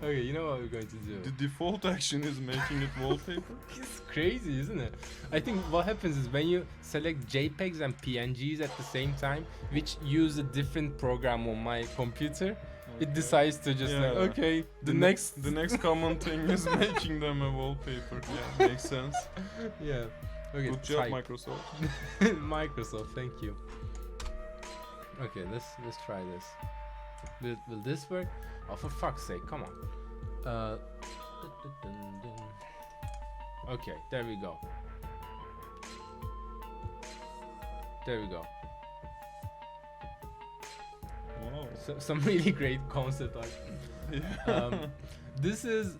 Okay, you know what we're going to do? The default action is making it wallpaper. It's crazy, isn't it? I think what happens is when you select JPEGs and PNGs at the same time, which use a different program on my computer, it decides to just like, okay, the next common thing is making them a wallpaper. Yeah, makes sense. Yeah. Okay. Good job, type. Microsoft. Microsoft, thank you. Okay, let's try this. Will this work? Oh, for fuck's sake, come on. Okay, there we go. There we go. Wow. So, some really great concept art. Yeah. This is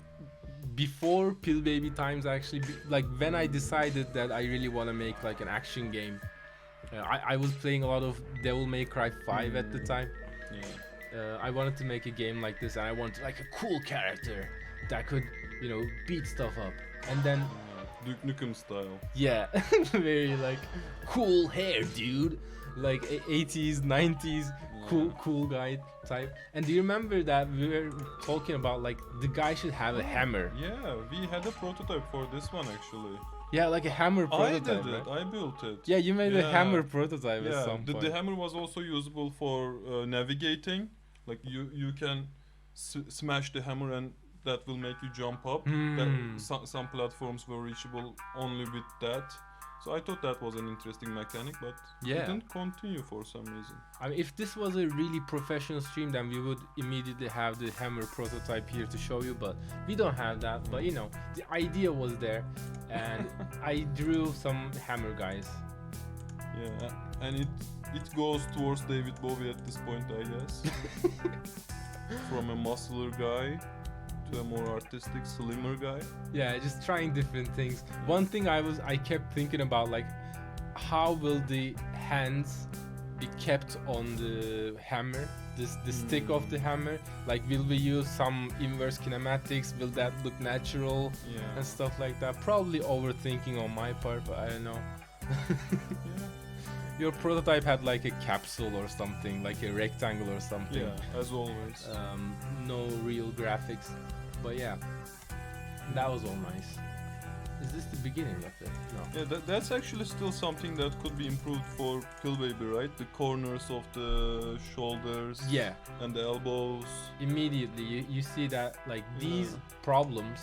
before Pill Baby times, actually. Like when I decided that I really want to make like an action game. I was playing a lot of Devil May Cry 5 at the time. Yeah. I wanted to make a game like this, and I wanted like a cool character that could, you know, beat stuff up. And then Duke Nukem style. yeah, very like cool hair, dude. Like 80s, 90s, cool guy type. And do you remember that we were talking about like the guy should have a hammer? Yeah, we had a prototype for this one actually. Yeah, like a hammer I prototype. did it. Right? I built it. Yeah, you made a Yeah. hammer prototype at Yeah, some point. the hammer was also usable for navigating. Like you can smash the hammer and that will make you jump up. Some platforms were reachable only with that. So I thought that was an interesting mechanic, but Yeah. it didn't continue for some reason. I mean, if this was a really professional stream, then we would immediately have the hammer prototype here to show you, but we don't have that. But you know, the idea was there, and I drew some hammer guys. Yeah, and it goes towards David Bowie at this point, I guess. From a muscular guy to a more artistic, slimmer guy. Yeah, just trying different things. One thing I kept thinking about, like, how will the hands be kept on the hammer? The stick of the hammer. Like, will we use some inverse kinematics? Will that look natural? Yeah. And stuff like that. Probably overthinking on my part, but I don't know. Yeah. Your prototype had like a capsule or something, like a rectangle or something. Yeah, as always. No real graphics, but yeah, that was all nice. Is this the beginning of it? No. Yeah, that's actually still something that could be improved for Pill Baby, right? The corners of the shoulders Yeah, and the elbows. immediately you see that like these problems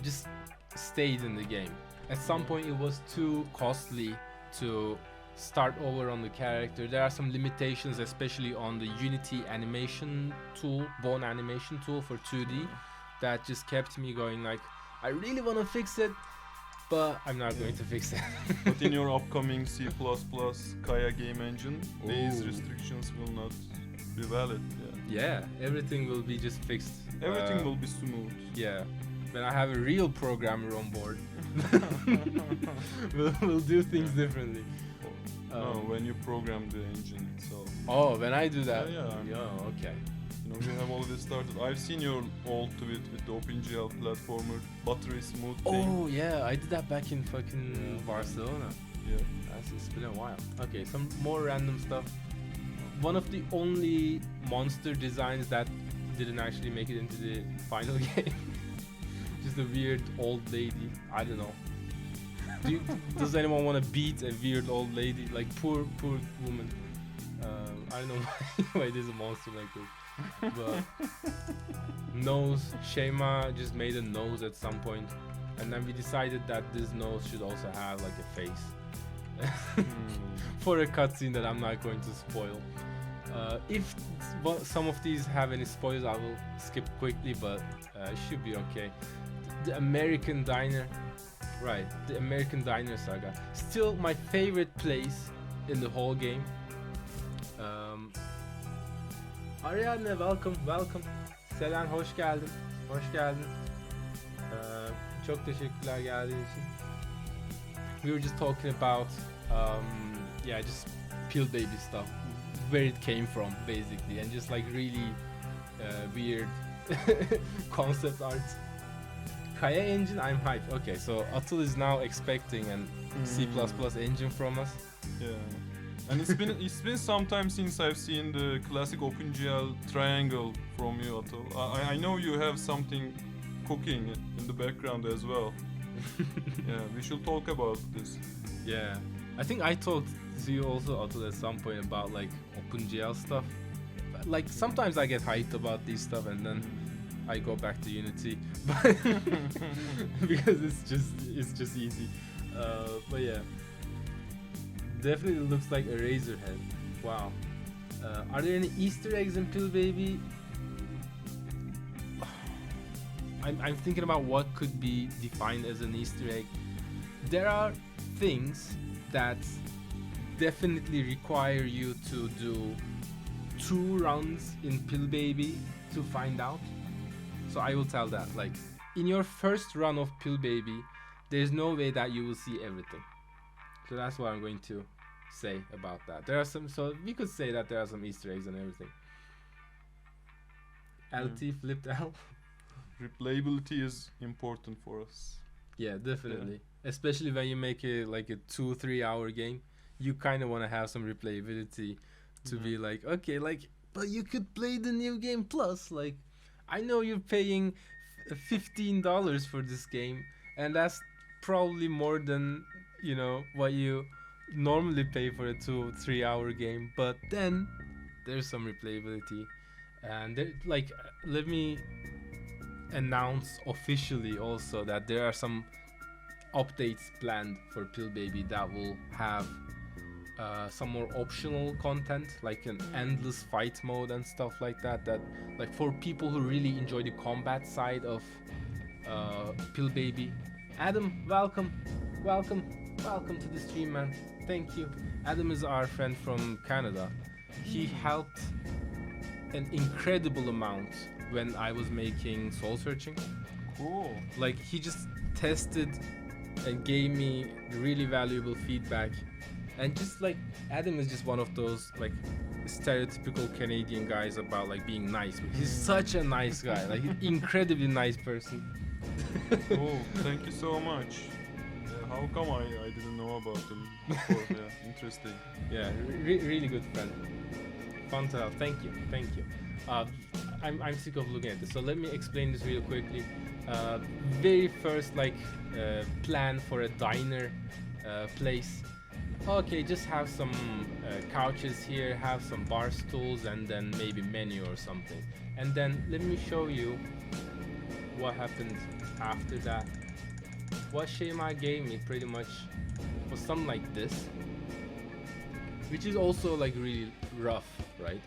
just stayed in the game. At some point it was too costly to start over on the character. There are some limitations, especially on the Unity animation tool, bone animation tool for 2D, that just kept me going like, I really want to fix it, but I'm not going to fix it. But in your upcoming C++ Kaya game engine, these Ooh. restrictions will not be valid. Yeah. Yeah, everything will be just fixed. Everything will be smooth. Yeah, when I have a real programmer on board, we'll do things differently. No, when you program the engine itself. Oh, when I do that? Yeah. Okay. You know, we have already started. I've seen your old tweet with the OpenGL platformer, buttery smooth thing. Oh, yeah, I did that back in fucking Barcelona. Yeah. It's been a while. Okay, some more random stuff. One of the only monster designs that didn't actually make it into the final game. Just a weird old lady. I don't know. Does anyone want to beat a weird old lady? Like, poor woman. I don't know why there's a monster like this. But nose. Shema just made a nose at some point. And then we decided that this nose should also have like a face. For a cutscene that I'm not going to spoil. If some of these have any spoilers, I will skip quickly, but it should be okay. The American Diner. Right, the American Diner Saga. Still my favorite place in the whole game. Ariadne, welcome. Selen hoş geldin. Hoş geldin. Çok teşekkürler geldiğin için. We were just talking about yeah, just Pill Baby stuff, where it came from basically, and just like really weird concept art. Kaya engine, I'm hyped. Okay, so Atul is now expecting an C++ engine from us. Yeah. And it's been some time since I've seen the classic OpenGL triangle from you, Atul. I know you have something cooking in the background as well. Yeah, we should talk about this. Yeah, I think I talked to you also, Atul, at some point about like OpenGL stuff. Like sometimes I get hyped about these stuff and then I go back to Unity, but because it's just easy. But yeah, definitely looks like a Razorhead. Wow. Are there any Easter eggs in Pill Baby? I'm thinking about what could be defined as an Easter egg. There are things that definitely require you to do 2 runs in Pill Baby to find out. So I will tell that, like, in your first run of Pill Baby, there's no way that you will see everything. So that's what I'm going to say about that. There are some, so we could say that there are some Easter eggs and everything. LT flipped L. Replayability is important for us. Yeah, definitely. Yeah. Especially when you make it like a 2-3 hour game, you kind of want to have some replayability to be like, okay, like, but you could play the new game plus, like, I know you're paying $15 for this game, and that's probably more than, you know, what you normally pay for a 2-3 hour game, but then there's some replayability. And there, like, let me announce officially also that there are some updates planned for Pill Baby that will have some more optional content, like an endless fight mode and stuff like that, that like for people who really enjoy the combat side of Pill Baby. Adam, welcome to the stream, man. Thank you. Adam is our friend from Canada. He helped an incredible amount when I was making Soul Searching. Cool. Like, he just tested and gave me really valuable feedback. And just like, Adam is just one of those like stereotypical Canadian guys about like being nice. He's such a nice guy, like incredibly nice person. Oh, thank you so much. Yeah, how come I didn't know about him before? Yeah, interesting. Yeah, really good friend. Fun to have. Thank you. I'm sick of looking at this, so let me explain this real quickly. Very first like plan for a diner place. Okay, just have some couches here, have some bar stools, and then maybe menu or something. And then let me show you what happened after that. What Shema gave me pretty much was something like this, which is also like really rough, right?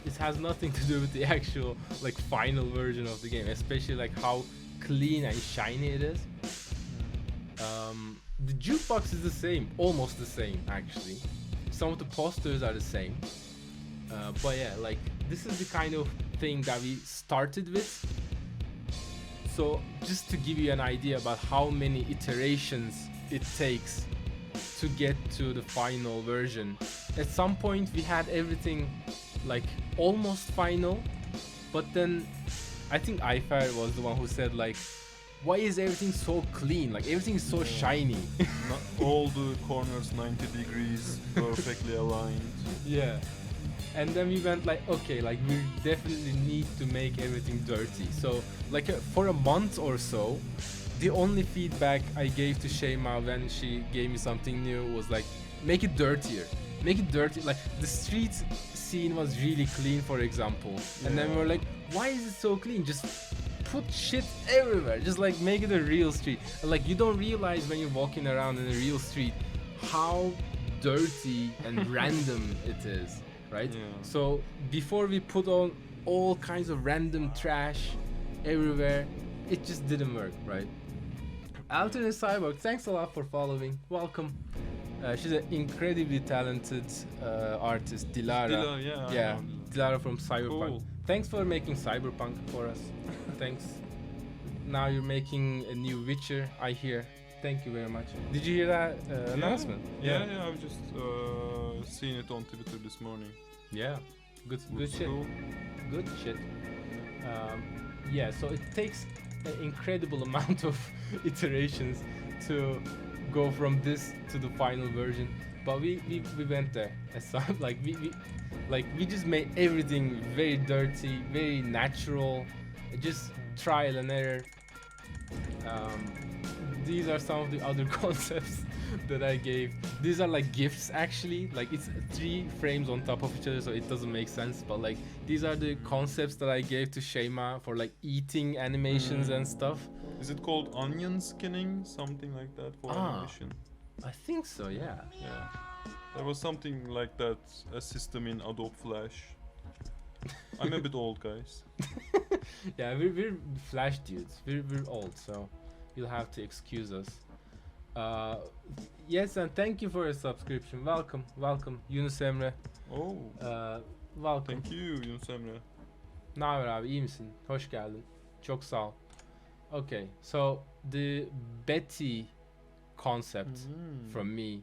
It has nothing to do with the actual like final version of the game, especially like how clean and shiny it is. The jukebox is the same, almost the same actually. Some of the posters are the same, but yeah, like this is the kind of thing that we started with. So just to give you an idea about how many iterations it takes to get to the final version. At some point we had everything like almost final, but then I think iFair was the one who said like, why is everything so clean? Like everything is so shiny. Not all the corners 90 degrees, perfectly aligned. Yeah. And then we went like, okay, like we definitely need to make everything dirty. So like for a month or so, the only feedback I gave to Shema when she gave me something new was like, make it dirtier. Make it dirty. Like the street scene was really clean, for example. And then we were like, why is it so clean? Just put shit everywhere. Just like make it a real street. And like you don't realize when you're walking around in a real street how dirty and random it is, right? Yeah. So before we put on all kinds of random trash everywhere, it just didn't work, right? Alternate Cyborg, thanks a lot for following. Welcome. She's an incredibly talented artist, Dilara. Dilara, yeah. Dilara from Cyberpunk. Cool. thanks for making Cyberpunk for us. Thanks. Now you're making a new Witcher, I hear. Thank you very much. Did you hear that announcement? Yeah, I've just seen it on Twitter this morning. Yeah. Good Looks shit. cool. Good shit. Yeah, so it takes an incredible amount of iterations to go from this to the final version. But we went there. We just made everything very dirty, very natural, just trial and error. These are some of the other concepts that I gave. These are like gifts actually. Like it's 3 frames on top of each other, so it doesn't make sense. But like these are the concepts that I gave to Shema for like eating animations and stuff. Is it called onion skinning? Something like that for animation? I think so, yeah. Yeah. There was something like that, a system in Adobe Flash. I'm a bit old, guys. Yeah, we're Flash dudes. We're old, so you'll have to excuse us. Yes, and thank you for your subscription. Welcome, Yunus Emre. Oh, Welcome. thank you, Yunus Emre. Ne haber abi, iyi misin? Hoş geldin. Çok sağ ol. Okay, so the Betty concept from me.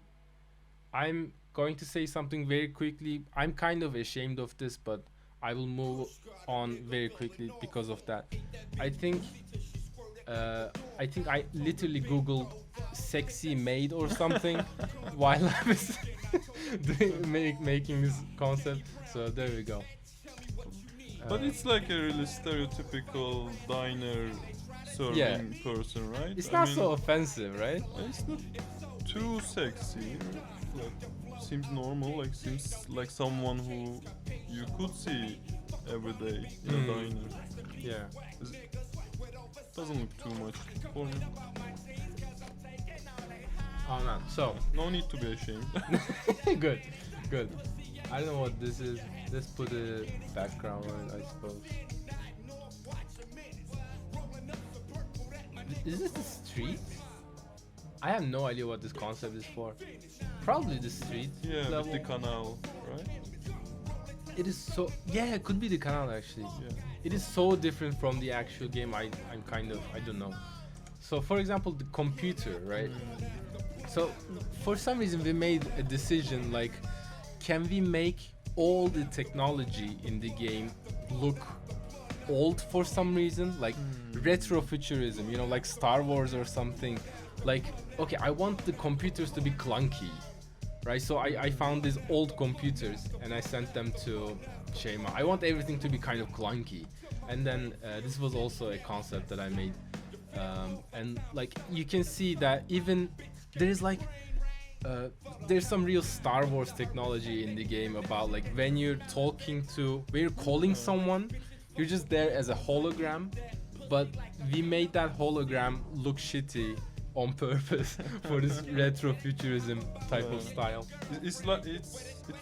I'm going to say something very quickly. I'm kind of ashamed of this, but I will move on very quickly because of that. I think I literally googled sexy maid or something while I was making this concept. So there we go. But it's like a really stereotypical diner serving person, right? It's not so offensive, right? It's not too sexy. Like, seems normal. Like seems like someone who you could see every day in a diner. Yeah. Doesn't look too much for me. Oh no. So No need to be ashamed. good. I don't know what this is. Let's put a background on it, I suppose. Is this the street? I have no idea what this concept is for. Probably the street Yeah, level. with the canal, right? It is so... Yeah, it could be the canal actually. Yeah. It is so different from the actual game. I'm kind of... I don't know. So for example, the computer, right? So for some reason we made a decision like, can we make all the technology in the game look old for some reason? Like retrofuturism, you know, like Star Wars or something. Like, okay, I want the computers to be clunky, right? So I found these old computers and I sent them to Shema. I want everything to be kind of clunky. And then this was also a concept that I made. And like you can see that even there's like there's some real Star Wars technology in the game about like when you're calling someone, you're just there as a hologram, but we made that hologram look shitty on purpose for this retrofuturism type of style. It's like it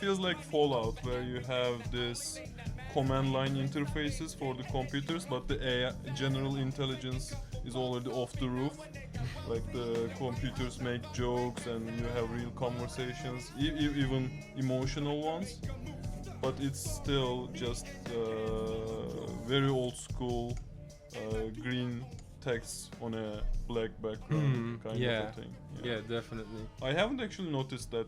feels like Fallout, where you have this command line interfaces for the computers, but the AI, general intelligence, is already off the roof. Like the computers make jokes and you have real conversations, even emotional ones. But it's still just very old school green text on a black background kind of a thing. Yeah, definitely. I haven't actually noticed that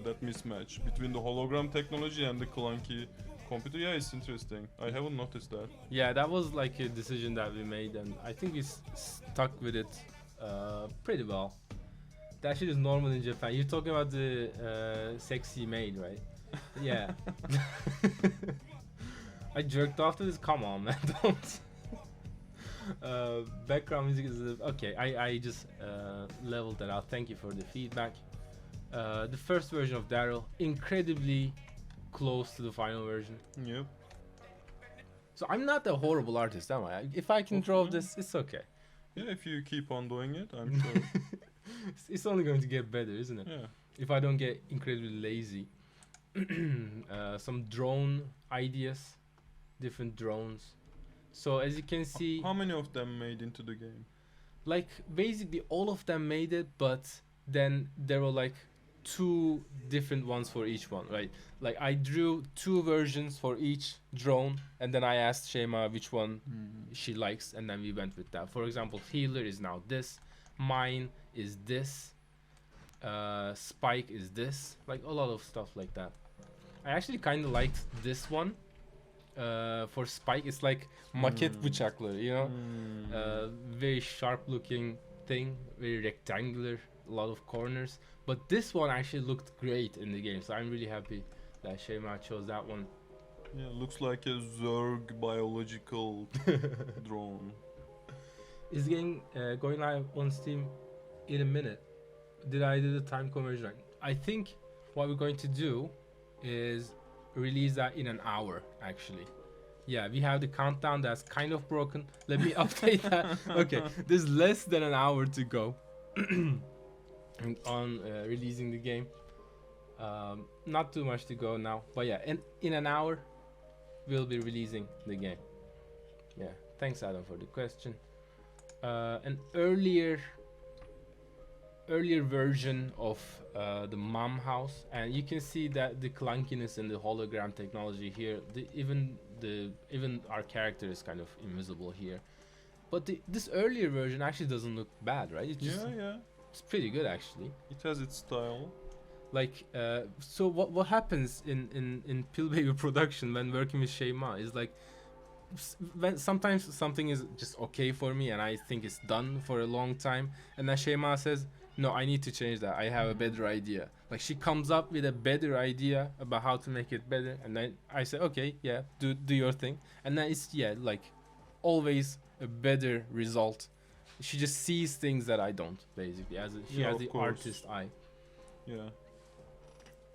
that mismatch between the hologram technology and the clunky computer. Yeah, it's interesting. I haven't noticed that. Yeah, that was like a decision that we made, and I think we stuck with it pretty well. That shit is normal in Japan. You're talking about the sexy maid, right? Yeah. I jerked off to this. Come on, man, don't. Background music is okay. I just leveled that out. Thank you for the feedback. The first version of Daryl, incredibly close to the final version. Yep. So I'm not a horrible artist, am I? If I can draw this, it's okay. Yeah, if you keep on doing it, I'm sure. It's only going to get better, isn't it? Yeah. If I don't get incredibly lazy. Some drone ideas, different drones. So as you can see, How many of them made into the game? like basically all of them made it, but then there were like 2 different ones for each one, right? Like I drew 2 versions for each drone, and then I asked Shema which one she likes, and then we went with that. For example, healer is now this, mine is this, spike is this, like a lot of stuff like that. I actually kind of liked this one. For spike, it's like maket bıçakları, you know, very sharp looking thing, very rectangular, a lot of corners. But this one actually looked great in the game, so I'm really happy that Shema chose that one. Yeah, looks like a Zerg biological drone. It's getting going live on Steam in a minute. Did I do the time conversion right? I think what we're going to do is release that in an hour, actually. Yeah, we have the countdown that's kind of broken. Let me update that. Okay, there's less than an hour to go on releasing the game. Not too much to go now, but yeah, in an hour we'll be releasing the game. Yeah, thanks Adam for the question. An earlier version of the mom house, and you can see that the clunkiness in the hologram technology here. Even our character is kind of invisible here, but this earlier version actually doesn't look bad, right? It's just, it's pretty good actually. It has its style. Like so what happens in Pill Baby production when working with Shema is like when sometimes something is just okay for me and I think it's done for a long time, and then Shema says, no, I need to change that, I have a better idea. Like she comes up with a better idea about how to make it better, and then I say, okay, yeah, do your thing, and then it's like always a better result. She just sees things that I don't, basically, she has the artist eye. Yeah.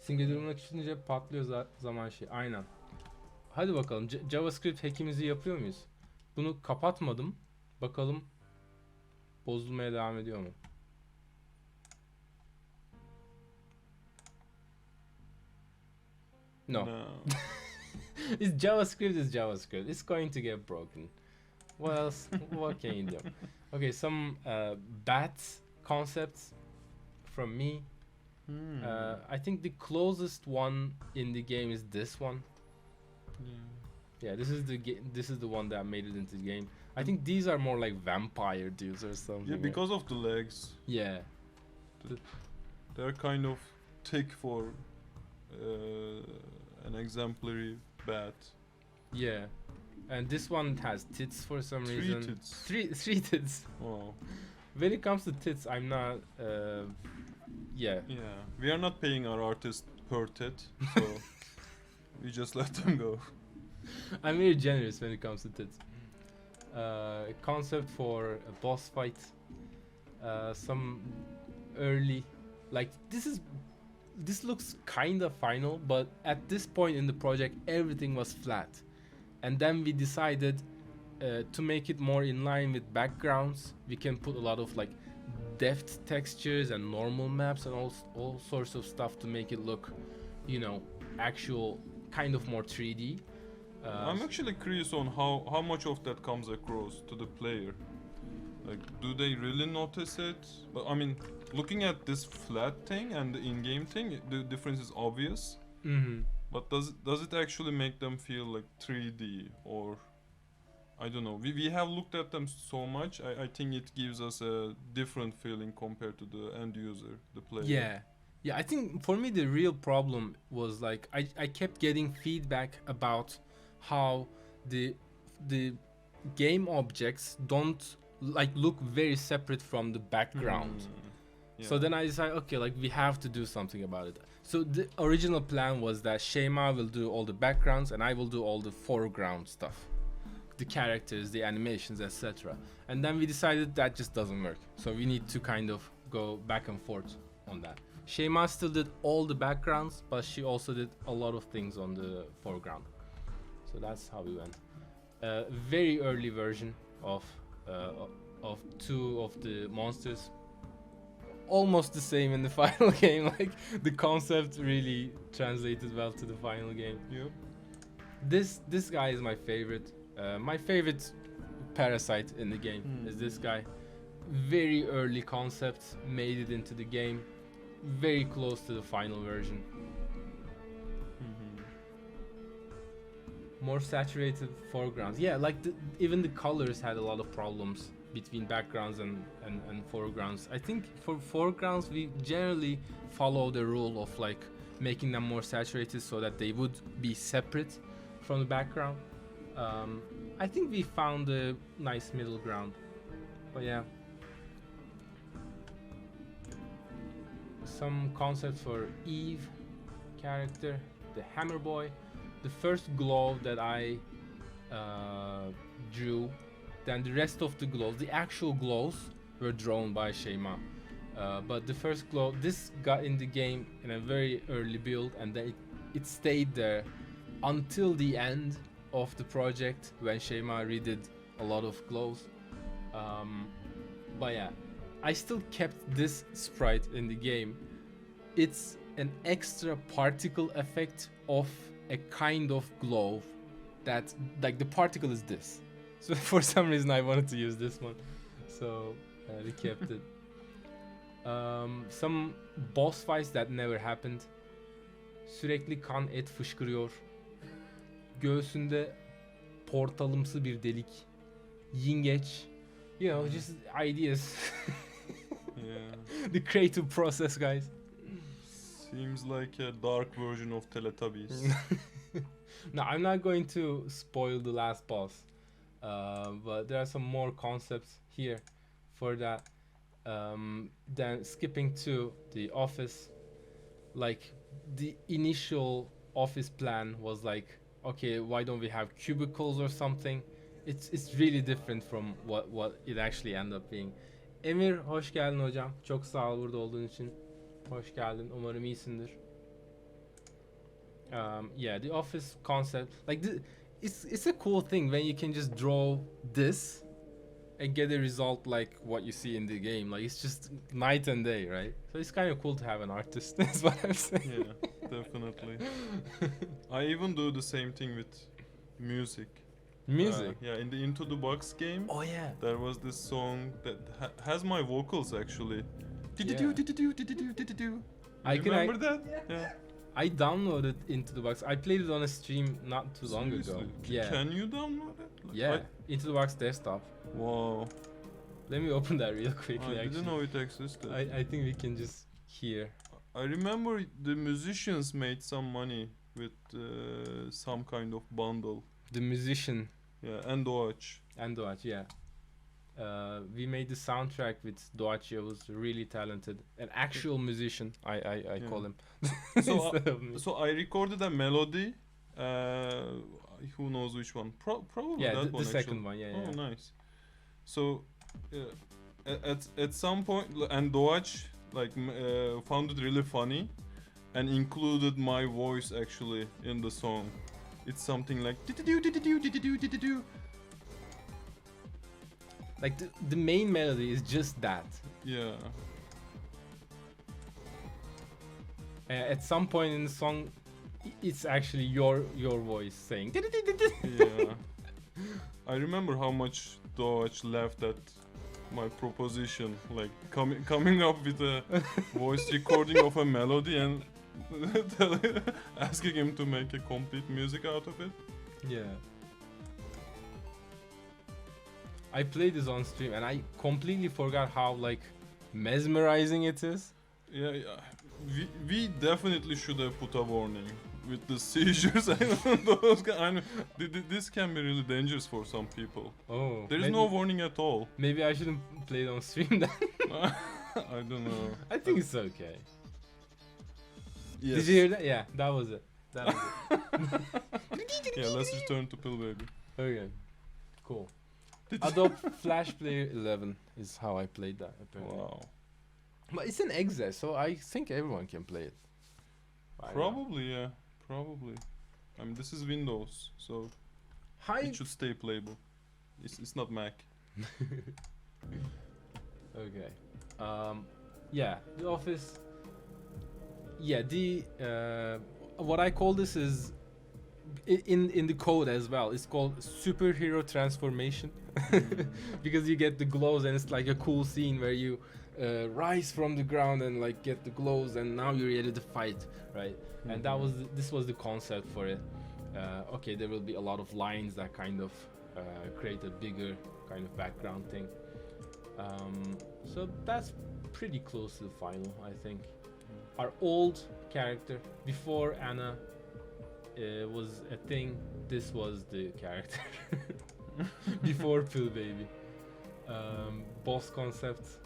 Simge durumuna küçülünce patlıyor zaman şey. Aynen. Hadi bakalım. JavaScript hack'imizi yapıyor muyuz? Bunu kapatmadım. Bakalım bozulmaya devam ediyor mu? No. It's JavaScript is JavaScript. It's going to get broken. What else? What can you do? Okay, some bat concepts from me. I think the closest one in the game is this one. Yeah, this is the one that made it into the game. I think these are more like vampire dudes or something. Yeah, because of the legs. Yeah. They're kind of thick for an exemplary bat. Yeah. And this one has tits for some reason. Tits. Three tits. Wow. When it comes to tits, I'm not yeah. We are not paying our artist per tit, so we just let them go. I'm very generous when it comes to tits. Concept for a boss fight. Some early, like this looks kind of final, but at this point in the project everything was flat, and then we decided to make it more in line with backgrounds. We can put a lot of like depth textures and normal maps and all sorts of stuff to make it look, you know, actual kind of more 3D. I'm actually curious on how much of that comes across to the player. Like, do they really notice it? But I mean, looking at this flat thing and the in-game thing, the difference is obvious. But does it actually make them feel like 3D, or I don't know. We have looked at them so much. I think it gives us a different feeling compared to the end user, the player. Yeah. I think for me the real problem was like I kept getting feedback about how the game objects don't like look very separate from the background. So then I decided, okay, like we have to do something about it. So the original plan was that Shema will do all the backgrounds and I will do all the foreground stuff, the characters, the animations, etc. And then we decided that just doesn't work, so we need to kind of go back and forth on that. Shema still did all the backgrounds, but she also did a lot of things on the foreground. So that's how we went. Very early version of 2 of the monsters. Almost the same in the final game. Like the concept really translated well to the final game. Yep. This guy is my favorite. My favorite parasite in the game is this guy. Very early concept, made it into the game. very close to the final version. More saturated foregrounds. Yeah, like even the colors had a lot of problems between backgrounds and foregrounds. I think for foregrounds we generally follow the rule of like making them more saturated so that they would be separate from the background. I think we found a nice middle ground. But yeah. Some concepts for Eve character, the Hammer Boy. The first glove that I drew, then the rest of the gloves, the actual gloves, were drawn by Şeyma. But the first glove, this got in the game in a very early build, and then it stayed there until the end of the project when Şeyma redid a lot of gloves. But yeah, I still kept this sprite in the game. It's an extra particle effect of a kind of glove that, like, the particle is this. So for some reason I wanted to use this one, so we kept it. Some boss fights that never happened. Sürekli kan et fışkırıyor. Göğsünde portalımsı bir delik. Yengeç. You know, just ideas. Yeah. The creative process, guys. Seems like a dark version of Teletubbies. No, I'm not going to spoil the last boss, but there are some more concepts here for that. Then skipping to the office, like the initial office plan was like, okay, why don't we have cubicles or something? It's really different from what it actually ended up being. Emir, hoş geldin hocam. Çok sağ ol burada olduğun için. Hoş geldin. Umarım iyisindir. Yeah, the office concept, like it's a cool thing when you can just draw this and get a result like what you see in the game. Like, it's just night and day, right? So it's kind of cool to have an artist. That's what I'm saying. Yeah, definitely. I even do the same thing with music. Music. Yeah, in the Into the Box game, Oh yeah. there was this song that has my vocals actually. Yeah. I can Remember that? Yeah. I downloaded Into the Box. I played it on a stream not too long ago. Seriously? Yeah. Can you download it? Like, Yeah. Into the Box desktop. Wow. Let me open that real quickly. I actually, didn't know it existed. I think we can just hear. I remember the musicians made some money with some kind of bundle. The musician Yeah, and Doğaç. and Doğaç, yeah. We made the soundtrack with Doğaç. He was really talented, an actual musician. I Yeah. call him. So, Instead of me. so I recorded a melody. Who knows which one? Probably Yeah, that the one. second actually. one. Yeah, Oh, yeah. nice. So, at some point, and Doğaç found it really funny, and included my voice actually in the song. It's something like do. Like the main melody is just that. Yeah. At some point in the song, it's actually your voice saying. Yeah. I remember how much Doğaç laughed at my proposition, like coming up with a voice recording of a melody and asking him to make a complete music out of it. Yeah. I played this on stream and I completely forgot how like mesmerizing it is. Yeah, we definitely should have put a warning with the seizures and those this can be really dangerous for some people. Oh. There is no warning at all. Maybe I shouldn't play it on stream then. I don't know. I think it's okay. Yes. Did you hear that? Yeah, that was it. That was it. Yeah, let's return to Pill Baby. Okay. Cool. Adobe Flash Player 11 is how I played that apparently. Wow. But it's an exe, so I think everyone can play it. Why not? Probably, yeah. Probably. I mean, this is Windows, so Hi. it should stay playable. It's not Mac. Okay. Yeah, the Office. Yeah, the what I call this is in the code as well. It's called superhero transformation because you get the glows and it's like a cool scene where you rise from the ground and like get the glows, and now you're ready to fight, right? And that was this was the concept for it. Okay, there will be a lot of lines that kind of create a bigger kind of background thing. So that's pretty close to the final, I think. Our old character before Anna was a thing. This was the character before Pill Baby. Boss concepts,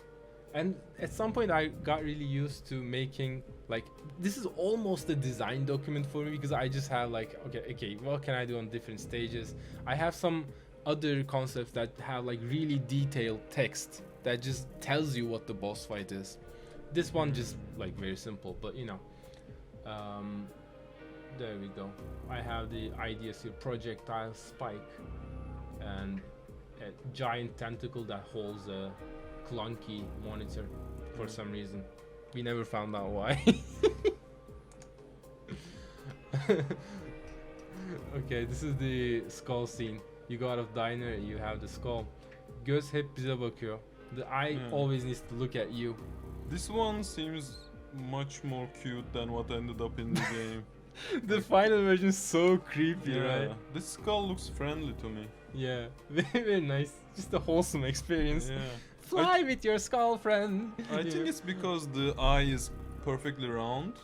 and at some point I got really used to making like this is almost a design document for me, because I just have like okay, what can I do on different stages. I have some other concepts that have like really detailed text that just tells you what the boss fight is. This one just like very simple, but you know, there we go. I have the ideas here: projectile, spike, and a giant tentacle that holds a clunky monitor for some reason. We never found out why. Okay, this is the skull scene. You go out of diner, you have the skull. Göz hep bize bakıyor. The eye always needs to look at you. This one seems much more cute than what ended up in the game. The final version is so creepy, right? This skull looks friendly to me. Yeah, very, very nice. Just a wholesome experience. Yeah. Fly with your skull, friend. I think it's because the eye is perfectly round.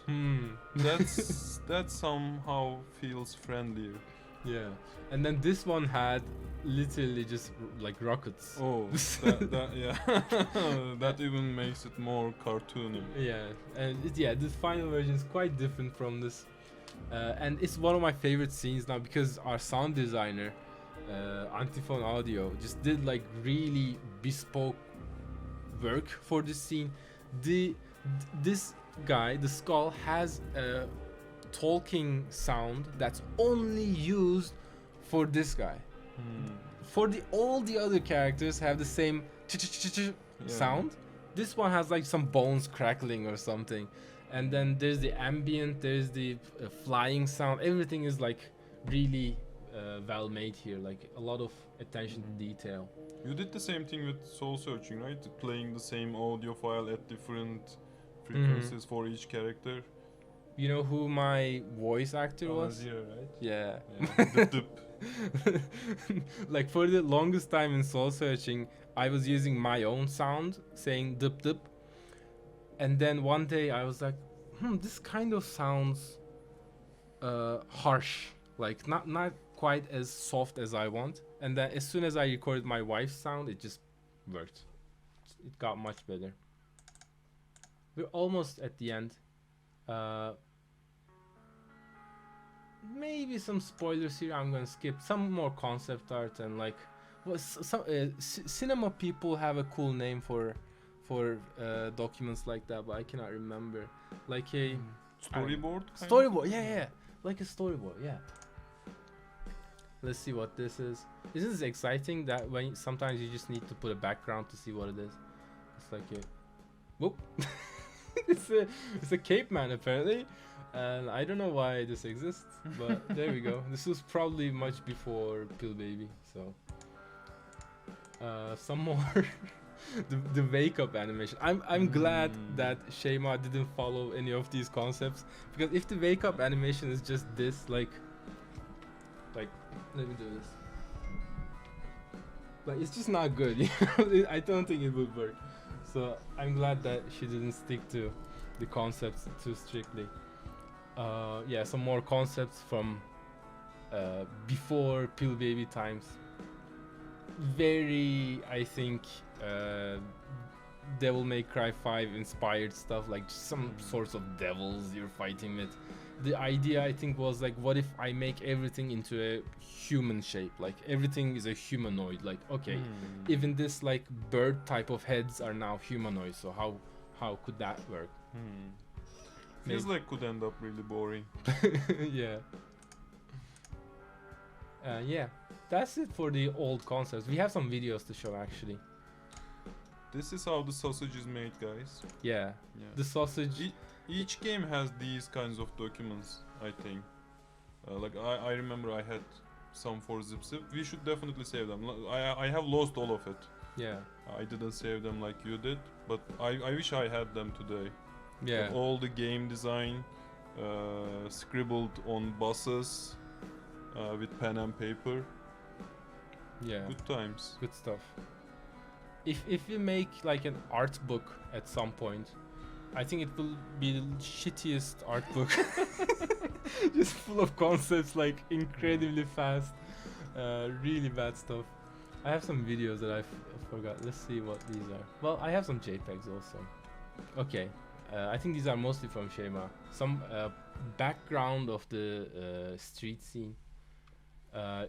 That somehow feels friendlier. Yeah, and then this one had literally just like rockets. Oh, yeah, that even makes it more cartoony. Yeah, and the final version is quite different from this, and it's one of my favorite scenes now because our sound designer, Antiphon Audio, just did like really bespoke work for this scene. This guy, the skull, has a talking sound that's only used for this guy. For all the other characters have the same sound. This one has like some bones crackling or something, and then there's the ambient, there's the flying sound. Everything is like really well made here, like a lot of attention to detail. You did the same thing with Soul Searching, right? Playing the same audio file at different frequencies for each character. You know who my voice actor was? Azir, right? Yeah. Dup, dup. Like for the longest time in Soul Searching, I was using my own sound, saying dup dup. And then one day I was like, this kind of sounds harsh, like not quite as soft as I want. And then as soon as I recorded my wife's sound, it just worked. It got much better. We're almost at the end. Maybe some spoilers here. I'm gonna skip some more concept art and like some cinema people have a cool name for documents like that, but I cannot remember. Like a storyboard. Storyboard, yeah, like a storyboard, yeah. Let's see what this is. Isn't this exciting that when sometimes you just need to put a background to see what it is? It's like a whoop. it's a cape man apparently, and I don't know why this exists, but there we go. This was probably much before Pill Baby, so some more the wake up animation. I'm glad that Shema didn't follow any of these concepts, because if the wake up animation is just this, like let me do this, like it's just not good. You know? I don't think it would work. So I'm glad that she didn't stick to the concepts too strictly. Yeah, some more concepts from before Pill Baby times. Very, I think, Devil May Cry 5 inspired stuff, like some sorts of devils you're fighting with. The idea, I think, was like, what if I make everything into a human shape? Like everything is a humanoid. Like, okay, even this like bird type of heads are now humanoid. So how could that work? Feels like could end up really boring. Yeah. Yeah, that's it for the old concepts. We have some videos to show actually. This is how the sausage is made, guys. Yeah. The sausage. Each game has these kinds of documents, I think. Like I remember I had some for ZipZip. We should definitely save them. I have lost all of it. Yeah. I didn't save them like you did. but I wish I had them today. Yeah. All the game design scribbled on buses with pen and paper. Yeah. Good times. Good stuff. If we make like an art book at some point, I think it will be the shittiest art book. Just full of concepts, like incredibly fast, really bad stuff. I have some videos that I forgot. Let's see what these are. Well, I have some JPEGs also. Okay, I think these are mostly from Shema. Some background of the street scene.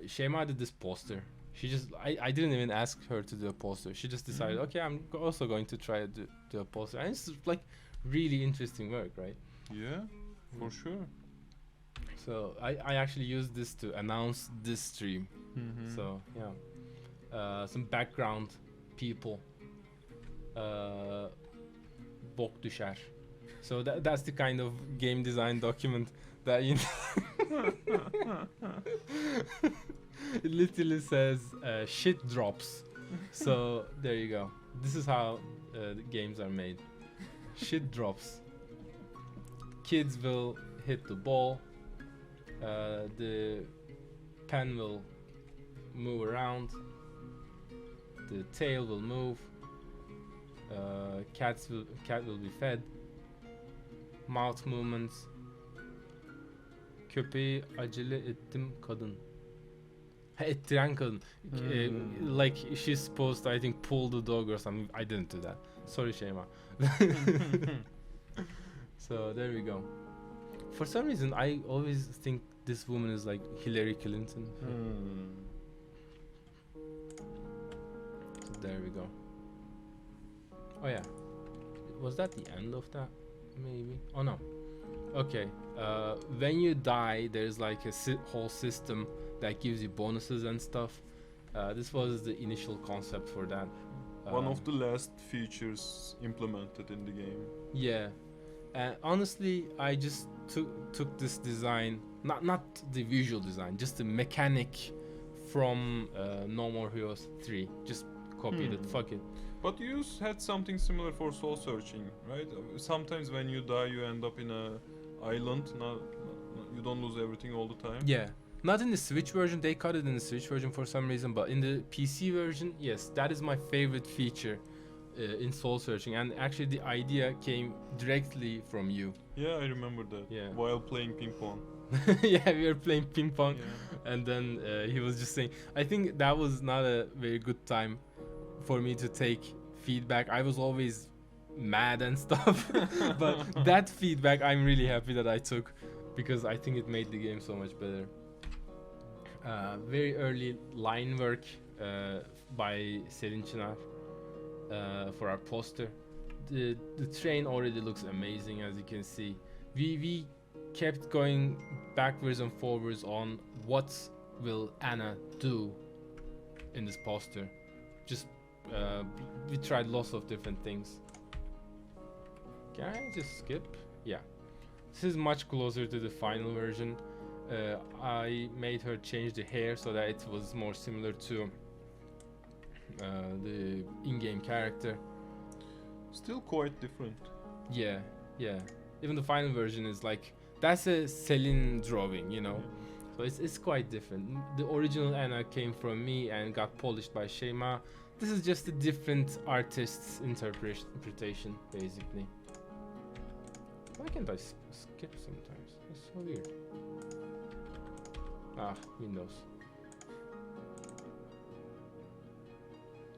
Shema did this poster. She just, I didn't even ask her to do a poster. She just decided, okay, I'm also going to try to do a poster. And it's like really interesting work, right? Yeah, for sure. So I actually used this to announce this stream. So yeah, some background people. Bok düşer. So that's the kind of game design document that you it literally says shit drops. So there you go. This is how the games are made. Shit drops. Kids will hit the ball. The pen will move around. The tail will move. Cat will be fed. Mouth movements. Köpeği acele ettim kadın. Ettiren kadın. Like she's supposed to, I think, pull the dog or something. I didn't do that. Sorry, Shema. So there we go. For some reason, I always think this woman is like Hillary Clinton. So there we go. Oh yeah. Was that the end of that? Maybe. Oh no. Okay. When you die, there's like a whole system that gives you bonuses and stuff. This was the initial concept for that. One of the last features implemented in the game. Yeah. Honestly, I just took this design, not the visual design, just the mechanic from No More Heroes 3. Just copied it. Fuck it. But you had something similar for soul searching, right? Sometimes when you die, you end up in a island. You don't lose everything all the time. Yeah. Not in the Switch version. They cut it in the Switch version for some reason, but in the PC version, yes, that is my favorite feature in soul searching. And actually, the idea came directly from you. Yeah, I remember that. Yeah. While playing ping pong. Yeah, we were playing ping pong, Yeah. and then he was just saying. I think that was not a very good time for me to take feedback. I was always mad and stuff, but that feedback I'm really happy that I took, because I think it made the game so much better. Very early line work by Selin Çınar for our poster. The train already looks amazing, as you can see. We kept going backwards and forwards on what will Anna do in this poster. Just we tried lots of different things. Can I just skip? Yeah. This is much closer to the final version. I made her change the hair so that it was more similar to the in-game character. Still quite different. Yeah, yeah. Even the final version is like, that's a Selin drawing, you know. So it's quite different. The original Anna came from me and got polished by Shema. This is just a different artist's interpretation, basically. Why can't I skip sometimes? It's so weird. Ah, Windows.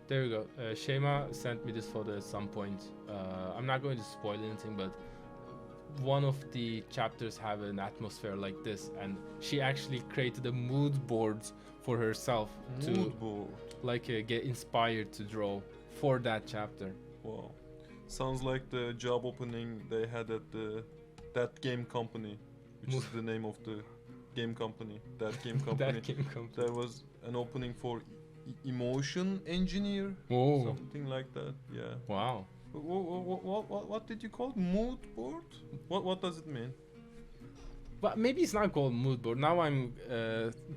There we go. Shema sent me this photo at some point. I'm not going to spoil anything, but one of the chapters have an atmosphere like this, and she actually created a mood board for herself to like get inspired to draw for that chapter. Wow, sounds like the job opening they had at that game company, which is the name of the game company. That game company. That game company. There was an opening for emotion engineer, something like that. Yeah. Wow. What did you call it? Mood board? What does it mean? But maybe it's not called mood board. Now I'm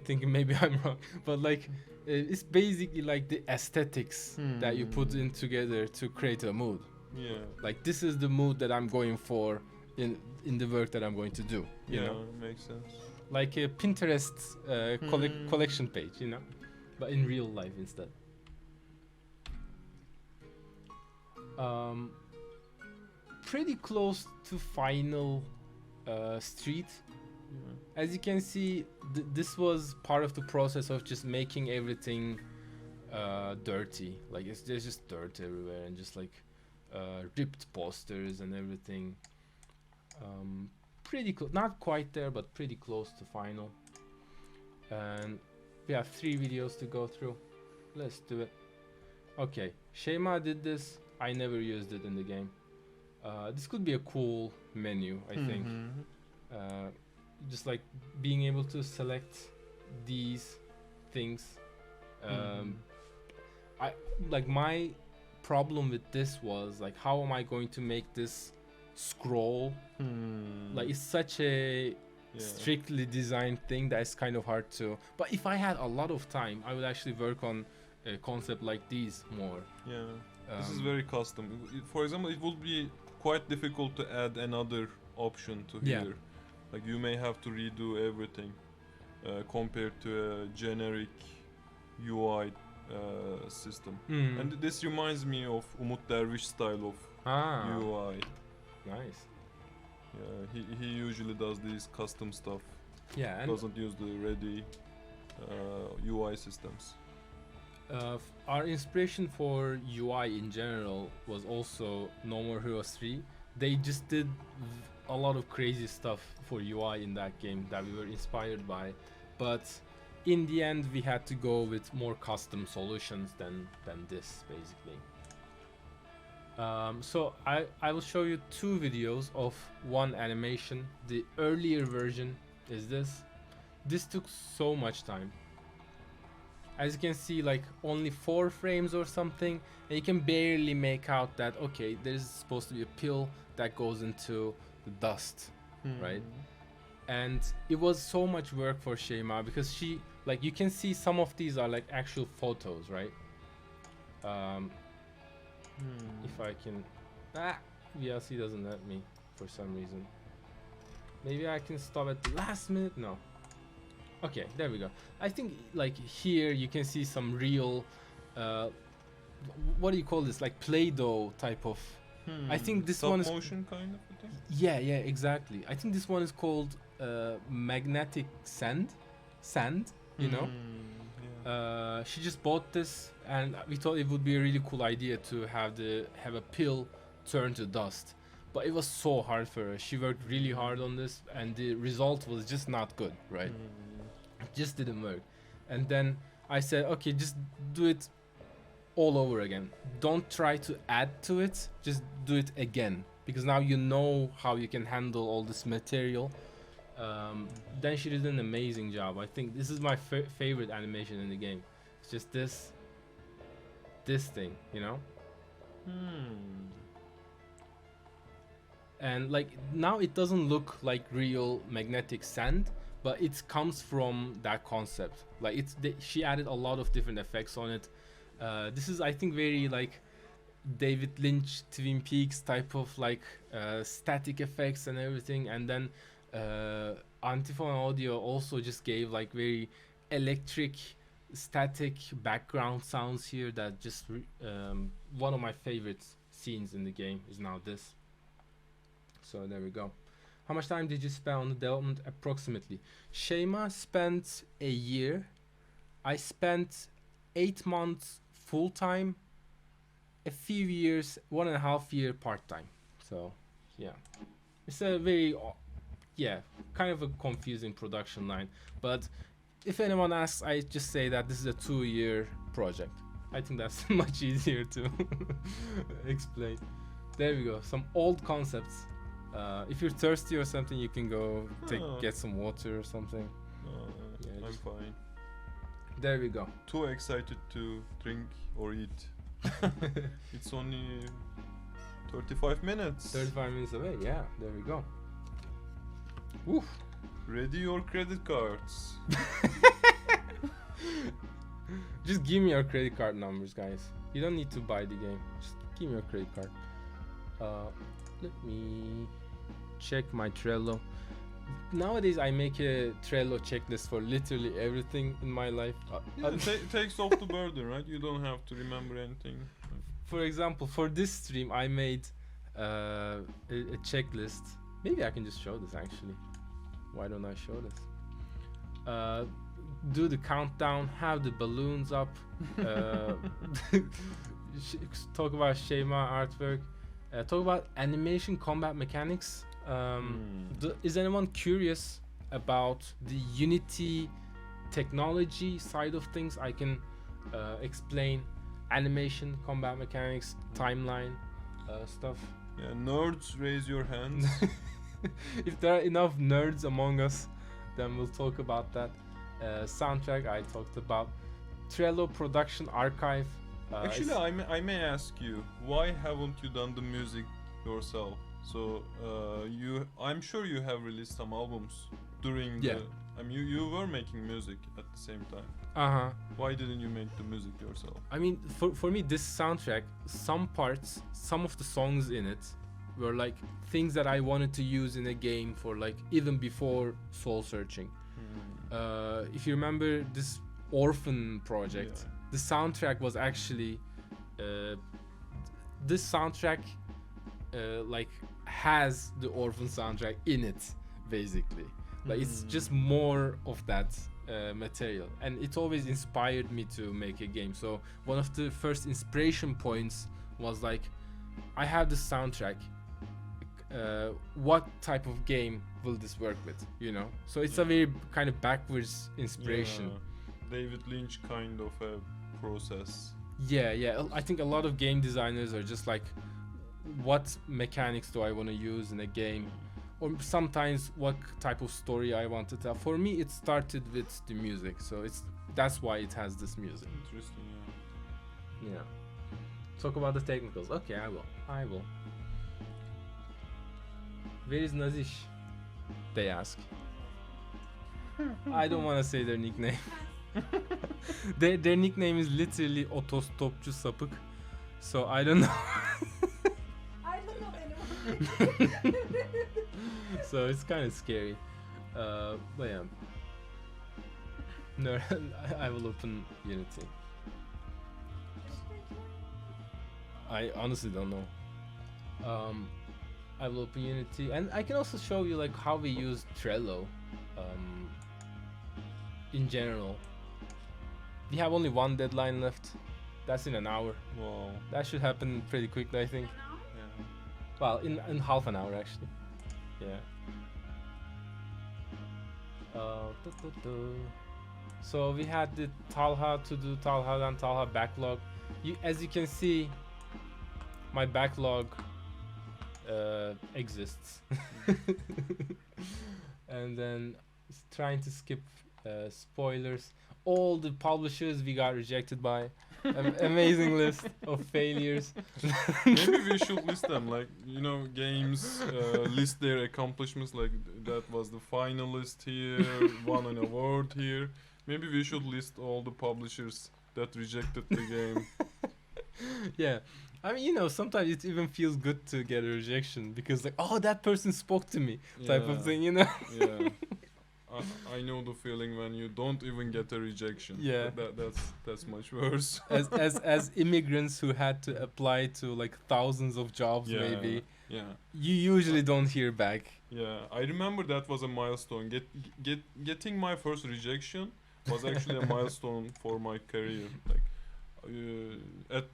thinking maybe I'm wrong. But like, it's basically like the aesthetics that you put in together to create a mood. Yeah. Like this is the mood that I'm going for in the work that I'm going to do. You Yeah, know, makes sense. like a Pinterest collection page, you know, but in real life instead. Pretty close to final street. Yeah. As you can see, this was part of the process of just making everything dirty. Like there's just dirt everywhere and just like ripped posters and everything. Pretty close, not quite there, but pretty close to final. And we have 3 videos to go through. Let's do it. Okay, Shema did this. I never used it in the game. This could be a cool menu, I think. Just like being able to select these things. I like my problem with this was like, how am I going to make this scroll? Like it's such a strictly designed thing that it's kind of hard to. But if I had a lot of time, I would actually work on a concept like these more. Yeah. This is very custom. For example, it would be quite difficult to add another option to here. Like you may have to redo everything compared to a generic UI system. And this reminds me of Umut Dervish style of UI. Nice. Yeah, he usually does these custom stuff. Yeah, and doesn't use the ready UI systems. Our inspiration for UI in general was also No More Heroes 3. They just did a lot of crazy stuff for UI in that game that we were inspired by, but in the end we had to go with more custom solutions than this basically. So I will show you 2 videos of one animation. The earlier version is this. This took so much time. As you can see, like only 4 frames or something, and you can barely make out that okay, there's supposed to be a pill that goes into the dust, right? And it was so much work for Shema because she, like, you can see some of these are like actual photos, right? If I can, VLC doesn't let me for some reason. Maybe I can stop at the last minute. No. Okay, there we go. I think like here you can see some real, what do you call this? Like Play-Doh type of. I think this one is stop motion kind of a thing. Yeah, exactly. I think this one is called magnetic sand. You know. Yeah. She just bought this, and we thought it would be a really cool idea to have a pill turn to dust. But it was so hard for her. She worked really hard on this, and the result was just not good, right? It just didn't work. And then I said, okay, just do it all over again. Don't try to add to it, just do it again, because now you know how you can handle all this material. Then she did an amazing job. I think this is my favorite animation in the game. It's just this thing, you know. And like now it doesn't look like real magnetic sand, but it comes from that concept. Like she added a lot of different effects on it. This is, I think, very like David Lynch Twin Peaks type of like static effects and everything. And then Antiphon Audio also just gave like very electric static background sounds here that just one of my favorite scenes in the game is now this. So there we go. How much time did you spend on the development approximately? Shema spent a year. I spent 8 months full time, a few years, 1.5 year part time. So yeah, it's a very kind of a confusing production line. But if anyone asks, I just say that this is a 2-year project. I think that's much easier to explain. There we go. Some old concepts. If you're thirsty or something, you can go get some water or something. Yeah, I'm fine. There we go. Too excited to drink or eat. It's only 35 minutes. 35 minutes away, yeah, there we go. Woof. Ready your credit cards. Just give me your credit card numbers, guys. You don't need to buy the game. Just give me your credit card. Let me check my Trello. Nowadays, I make a Trello checklist for literally everything in my life. It takes off the burden, right? You don't have to remember anything. For example, for this stream, I made a checklist. Maybe I can just show this actually. Why don't I show this? Do the countdown, have the balloons up, talk about Shema artwork, talk about animation combat mechanics. Is anyone curious about the Unity technology side of things? I can explain animation, combat mechanics, timeline stuff. Yeah, nerds, raise your hands. If there are enough nerds among us, then we'll talk about that. Soundtrack I talked about. Trello production archive. Actually, I may ask you, why haven't you done the music yourself? So I'm sure you have released some albums during Yeah. I mean, you were making music at the same time. Why didn't you make the music yourself? I mean, for me, this soundtrack, some parts, some of the songs in it were like things that I wanted to use in a game for like even before Soul Searching. If you remember this Orphan project, Yeah. the soundtrack was actually this soundtrack like has the Orphan soundtrack in it, basically. Like it's just more of that material, and it always inspired me to make a game. So one of the first inspiration points was like, I have the soundtrack, what type of game will this work with, you know? So it's a very kind of backwards inspiration. Yeah, David Lynch kind of a process. Yeah, I think a lot of game designers are just like, what mechanics do I want to use in a game, or sometimes what type of story I want to tell. For me, it started with the music, so that's why it has this music. Interesting, Yeah. Talk about the technicals. Okay, I will. Where is Nazish? They ask. I don't want to say their nickname. Their nickname is literally Otostopçu Sapık. So I don't know. I don't know anyone. So it's kind of scary. But yeah. No, I will open Unity. I honestly don't know. I will open Unity, and I can also show you like how we use Trello in general. We have only one deadline left. That's in an hour. Wow. That should happen pretty quickly, I think. Yeah. Well, in half an hour actually. Yeah. So we had the Talha to do Talha and Talha backlog. As you can see, my backlog exists. And then trying to skip spoilers. All the publishers we got rejected by. Amazing list of failures. Maybe we should list them, like, you know, games list their accomplishments, like that was the finalist here, won an award here. Maybe we should list all the publishers that rejected the game. Yeah, I mean, you know, sometimes it even feels good to get a rejection because like, oh, that person spoke to me, type of thing, you know. Yeah. I know the feeling when you don't even get a rejection. Yeah. That's much worse. as immigrants who had to apply to like thousands of jobs, Yeah. maybe Yeah. you usually don't hear back. Yeah. I remember that was a milestone. Getting my first rejection was actually a milestone for my career. Like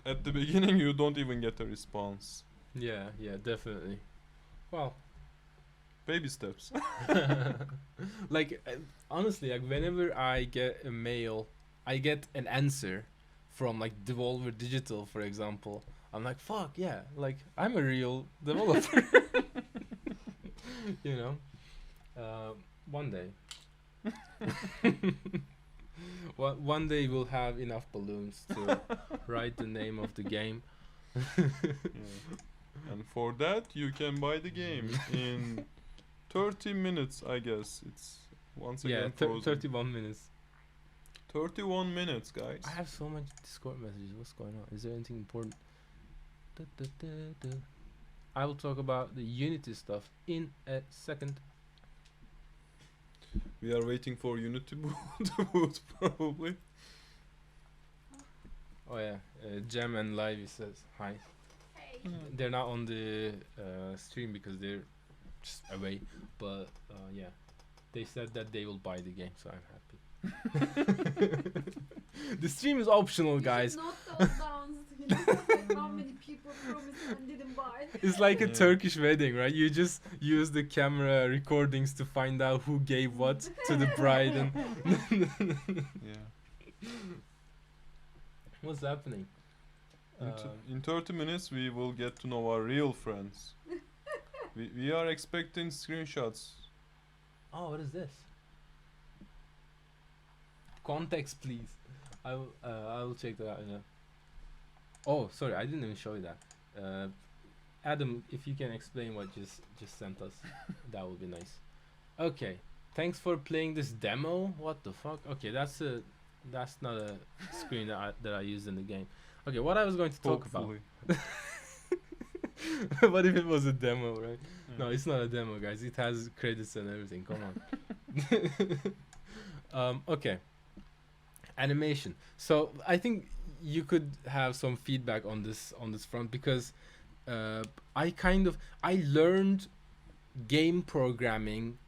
at the beginning you don't even get a response. Yeah, definitely. Well, Baby steps. like honestly, like whenever I get a mail, I get an answer from like Devolver Digital, for example. I'm like, fuck yeah, like I'm a real developer. You know, one day. One day we'll have enough balloons to write the name of the game. Yeah. And for that you can buy the game in 30 minutes, I guess. It's once again frozen. 31 minutes. 31 minutes, guys. I have so much Discord messages. What's going on? Is there anything important? I will talk about the Unity stuff in a second. We are waiting for Unity boot probably. Oh yeah, Gem and Livey says hi. Hey. They're not on the stream because they're just away, but yeah, they said that they will buy the game, so I'm happy. The stream is optional, guys. You should note those down. You know, like how many people promised and didn't buy. It's like a Yeah. Turkish wedding, right? You just use the camera recordings to find out who gave what to the bride and Yeah. what's happening. In 30 minutes we will get to know our real friends. We are expecting screenshots. Oh, what is this? Context, please. I will check that out. Yeah. Oh, sorry, I didn't even show you that. Adam, if you can explain what just sent us, that would be nice. Okay, thanks for playing this demo. What the fuck? Okay, that's not a screen that I used in the game. Okay, what I was going to talk Hopefully. about. What if it was a demo, right? No, it's not a demo, guys. It has credits and everything. Come on. Okay. Animation. So I think you could have some feedback on this front because I learned game programming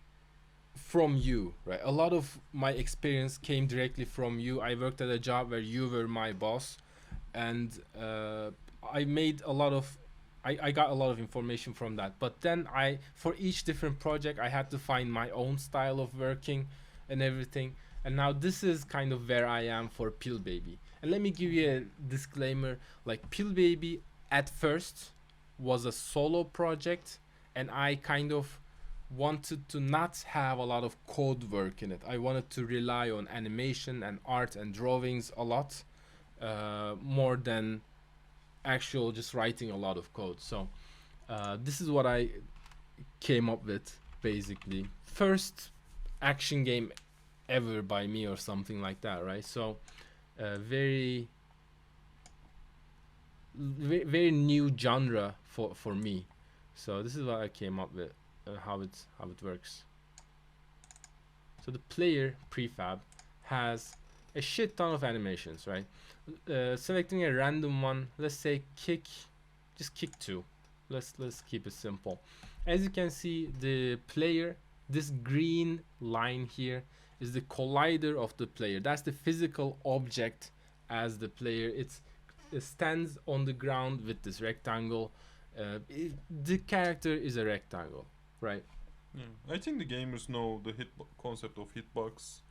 from you, right? A lot of my experience came directly from you. I worked at a job where you were my boss, and I made a lot of I got a lot of information from that. But then for each different project I had to find my own style of working and everything. And now this is kind of where I am for Pill Baby. And let me give you a disclaimer, like Pill Baby at first was a solo project, and I kind of wanted to not have a lot of code work in it. I wanted to rely on animation and art and drawings a lot, more than actual just writing a lot of code. So this is what I came up with, basically. First action game ever by me or something like that, right? So very new genre for me. So this is what I came up with, how it works. So the player prefab has a shit ton of animations, right? Selecting a random one, let's say just kick 2. Let's keep it simple. As you can see, the player, this green line here is the collider of the player. That's the physical object as the player. It stands on the ground with this rectangle. The character is a rectangle, right? Yeah. I think the gamers know the concept of hitbox.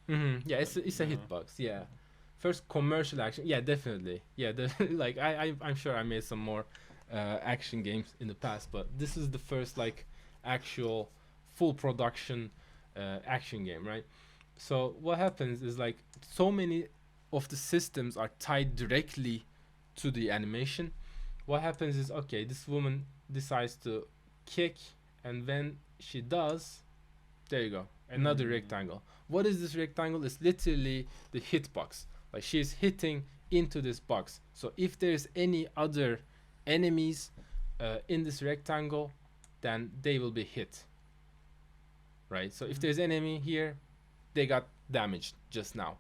Yeah, it's a Yeah. hitbox. Yeah. First commercial action. Yeah, definitely. Yeah, like I'm sure I made some more action games in the past, but this is the first like actual full production action game, right? So what happens is like so many of the systems are tied directly to the animation. What happens is, okay, this woman decides to kick, and when she does, there you go, another rectangle. What is this rectangle? It's literally the hitbox. Like she's hitting into this box. So if there's any other enemies in this rectangle, then they will be hit, right? So if there's enemy here, they got damaged just now.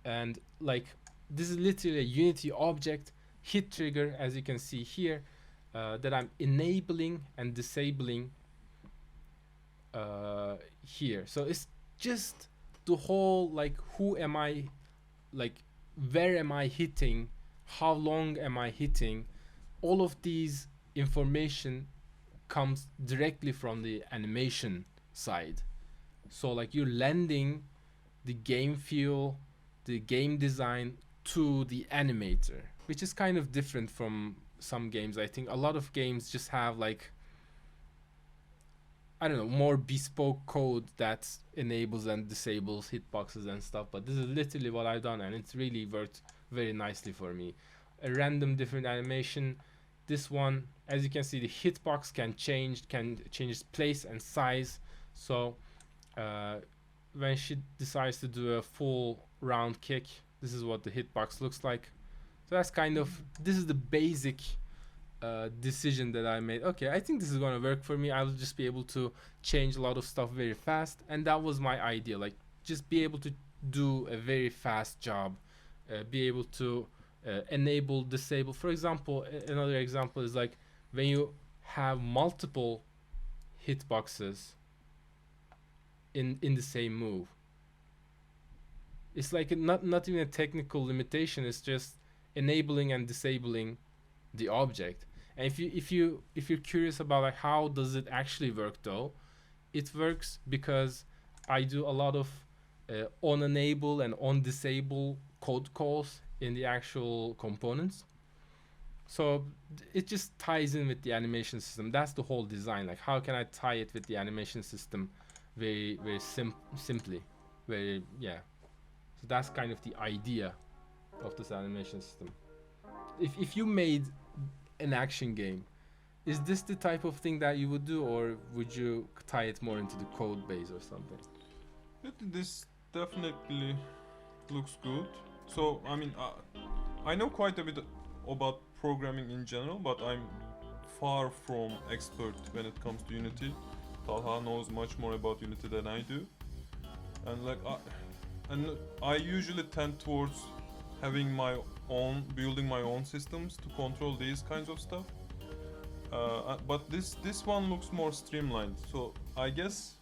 And like this is literally a Unity object hit trigger, as you can see here, that I'm enabling and disabling here. So it's just the whole like who am I, like where am I hitting, how long am I hitting, all of these information comes directly from the animation side. So like you're lending the game feel, the game design to the animator, which is kind of different from some games. I think a lot of games just have like, I don't know, more bespoke code that enables and disables hitboxes and stuff, but this is literally what I've done, and it's really worked very nicely for me. A random different animation. This one, as you can see, the hitbox can change its place and size. So when she decides to do a full round kick, this is what the hitbox looks like. So that's kind of, this is the basic decision that I made. Okay, I think this is gonna work for me. I'll just be able to change a lot of stuff very fast, and that was my idea. Like, just be able to do a very fast job, be able to enable, disable. For example, another example is like when you have multiple hitboxes in the same move. It's like not even a technical limitation. It's just enabling and disabling the object. And if you're curious about like how does it actually work though, it works because I do a lot of on enable and on disable code calls in the actual components. So it just ties in with the animation system. That's the whole design. Like how can I tie it with the animation system very simply. Very yeah. So that's kind of the idea of this animation system. If you made an action game, is this the type of thing that you would do, or would you tie it more into the code base or something? This definitely looks good. So I mean, I know quite a bit about programming in general, but I'm far from expert when it comes to Unity. Talha knows much more about Unity than I do, and I usually tend towards having my own, building my own systems to control these kinds of stuff. But this one looks more streamlined. So I guess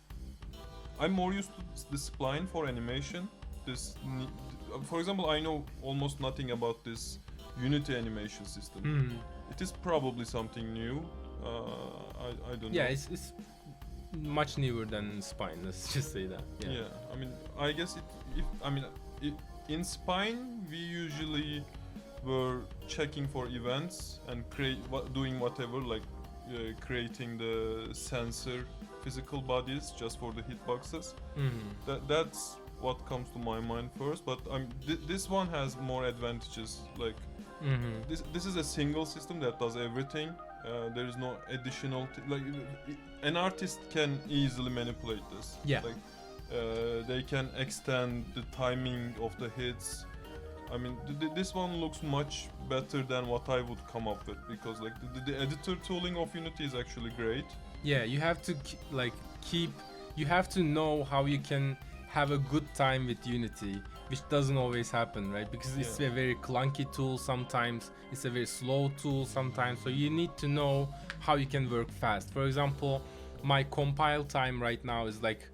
I'm more used to the spline for animation. For example, I know almost nothing about this Unity animation system. It is probably something new. I don't know. Yeah, it's much newer than Spine. Let's just say that. Yeah, I mean, I guess in Spine we usually were checking for events and doing whatever, like creating the sensor physical bodies just for the hitboxes. That's what comes to my mind first. But this one has more advantages. Like this is a single system that does everything. There is no additional an artist can easily manipulate this. Yeah. Like they can extend the timing of the hits. I mean, this one looks much better than what I would come up with, because like the editor tooling of Unity is actually great. Yeah, you have to you have to know how you can have a good time with Unity, which doesn't always happen, right? Because it's a very clunky tool sometimes, it's a very slow tool sometimes, so you need to know how you can work fast. For example, my compile time right now is like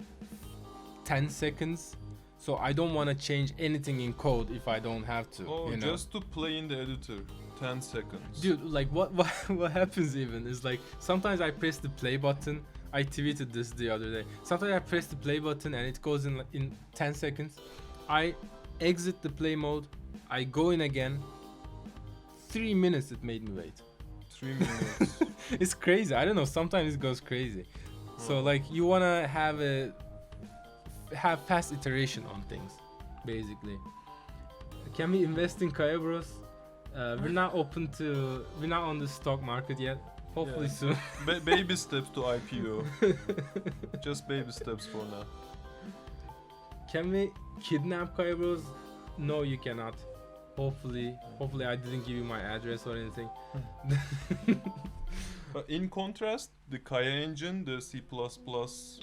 10 seconds, so I don't want to change anything in code if I don't have to. Oh, you know? just to play in the editor, 10 seconds. Dude, like what happens even is like sometimes I press the play button. I tweeted this the other day. Sometimes I press the play button and it goes in 10 seconds. I exit the play mode. I go in again. 3 minutes it made me wait. 3 minutes. It's crazy. I don't know. Sometimes it goes crazy. So like you wanna have fast iteration on things, basically. Can we invest in Kaya Bros? We're not on the stock market yet. Hopefully soon. Baby steps to IPO. Just baby steps for now. Can we kidnap Kaya Bros? No, you cannot. Hopefully I didn't give you my address or anything. But in contrast, the Kaya engine, the C++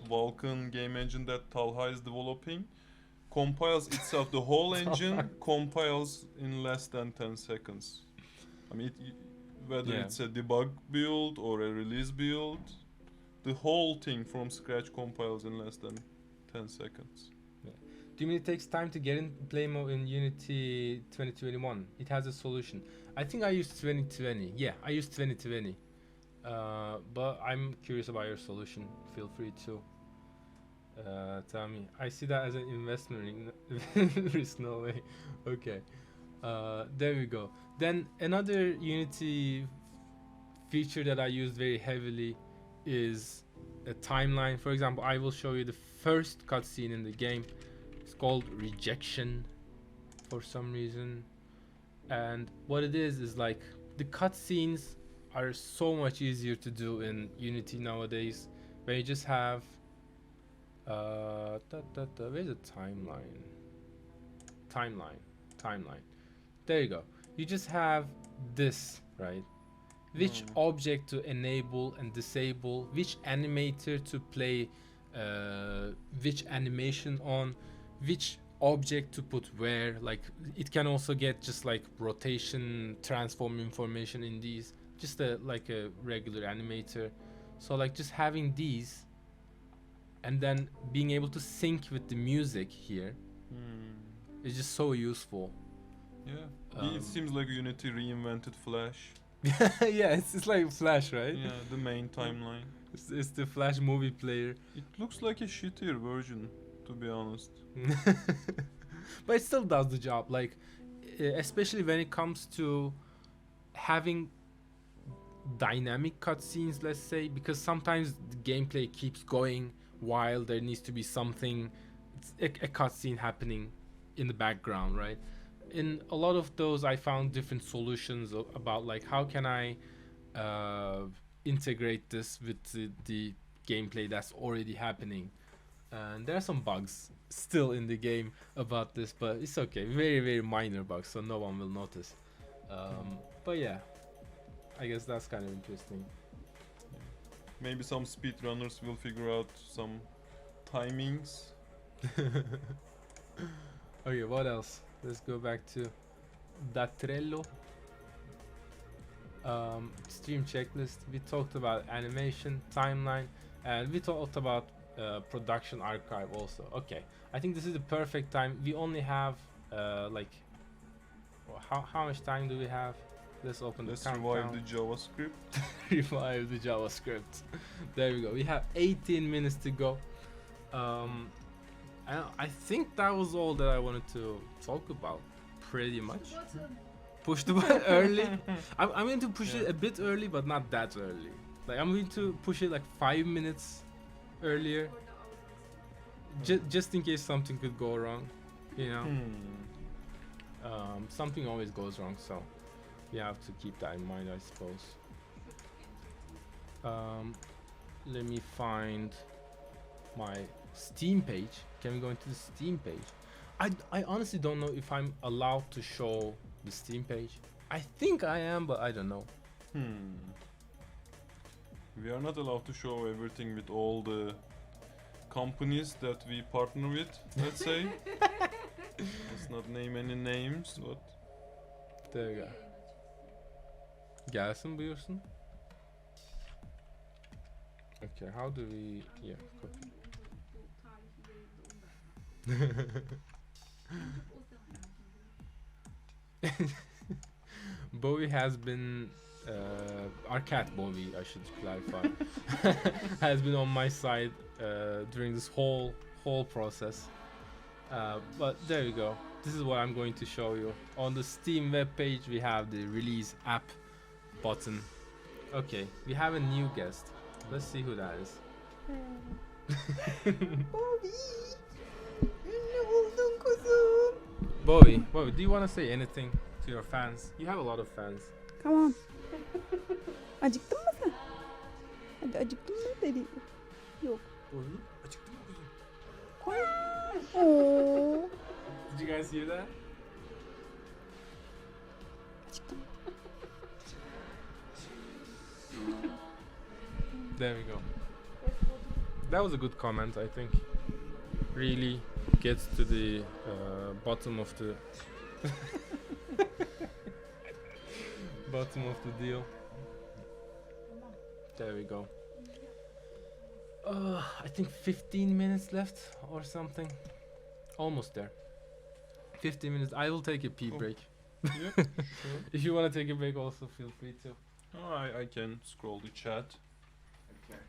Vulkan game engine that Talha is developing, compiles itself. The whole engine compiles in less than 10 seconds. I mean, whether it's a debug build or a release build, the whole thing from scratch compiles in less than 10 seconds. Do you mean it takes time to get in play mode in Unity 2021? It has a solution. I think I used 2020. Yeah, I used 2020. But I'm curious about your solution. Feel free to tell me. I see that as an investment risk. No way. Okay. There we go. Then another Unity feature that I use very heavily is a timeline. For example, I will show you the first cutscene in the game. It's called Rejection for some reason. And what it is like the cutscenes are so much easier to do in Unity nowadays, when you just have where's the timeline? Timeline. There you go. You just have this, right? which object to enable and disable, which animator to play which animation on, which object to put where. Like it can also get just like rotation, transform information in these, just like a regular animator. So like just having these and then being able to sync with the music here is just so useful. Yeah. It seems like Unity reinvented Flash. Yeah, it's like Flash, right? Yeah, the main timeline. It's the Flash movie player. It looks like a shittier version, to be honest. But it still does the job, like especially when it comes to having dynamic cutscenes, let's say, because sometimes the gameplay keeps going while there needs to be something, a cutscene happening in the background, right? In a lot of those I found different solutions about like how can I integrate this with the gameplay that's already happening. And there are some bugs still in the game about this, but it's okay, very very minor bugs, so no one will notice. But yeah, I guess that's kind of interesting. Maybe some speedrunners will figure out some timings. Okay, what else? Let's go back to Datrello. Stream checklist. We talked about animation, timeline, and we talked about production archive also. Okay, I think this is the perfect time. We only have like how much time do we have? Let's open the Let's countdown. revive the JavaScript. Revive the JavaScript. There we go. We have 18 minutes to go. I think that was all that I wanted to talk about, pretty much. Push the button early. I'm going to push it a bit early, but not that early. Like I'm going to push it like 5 minutes earlier, just in case something could go wrong, you know. Something always goes wrong, so you have to keep that in mind, I suppose. Let me find my Steam page. Can we go into the Steam page? I honestly don't know if I'm allowed to show the Steam page. I think I am, but I don't know. We are not allowed to show everything with all the companies that we partner with, let's say. Let's not name any names, but... There we go. Gelsin buyursun. Okay, how do we... Yeah, copy. Bowie has been our cat Bowie, I should clarify, has been on my side during this whole process. But there you go. This is what I'm going to show you. On the Steam web page we have the release app button. Okay, we have a new guest. Let's see who that is. Bowie, do you want to say anything to your fans? You have a lot of fans. Come on. Acıktın mı sen? Hadi acıktın mı dedi. Yok. Acıktın mı kuzum? Koy. Oo. Did you guys hear that? Acıktım. There we go. That was a good comment, I think. Really gets to the bottom of the bottom of the deal. There we go. I think 15 minutes left or something. Almost there. 15 minutes. I will take a pee Cool. break. Yeah, sure. If you want to take a break, also feel free to. Oh, I can scroll the chat. Okay.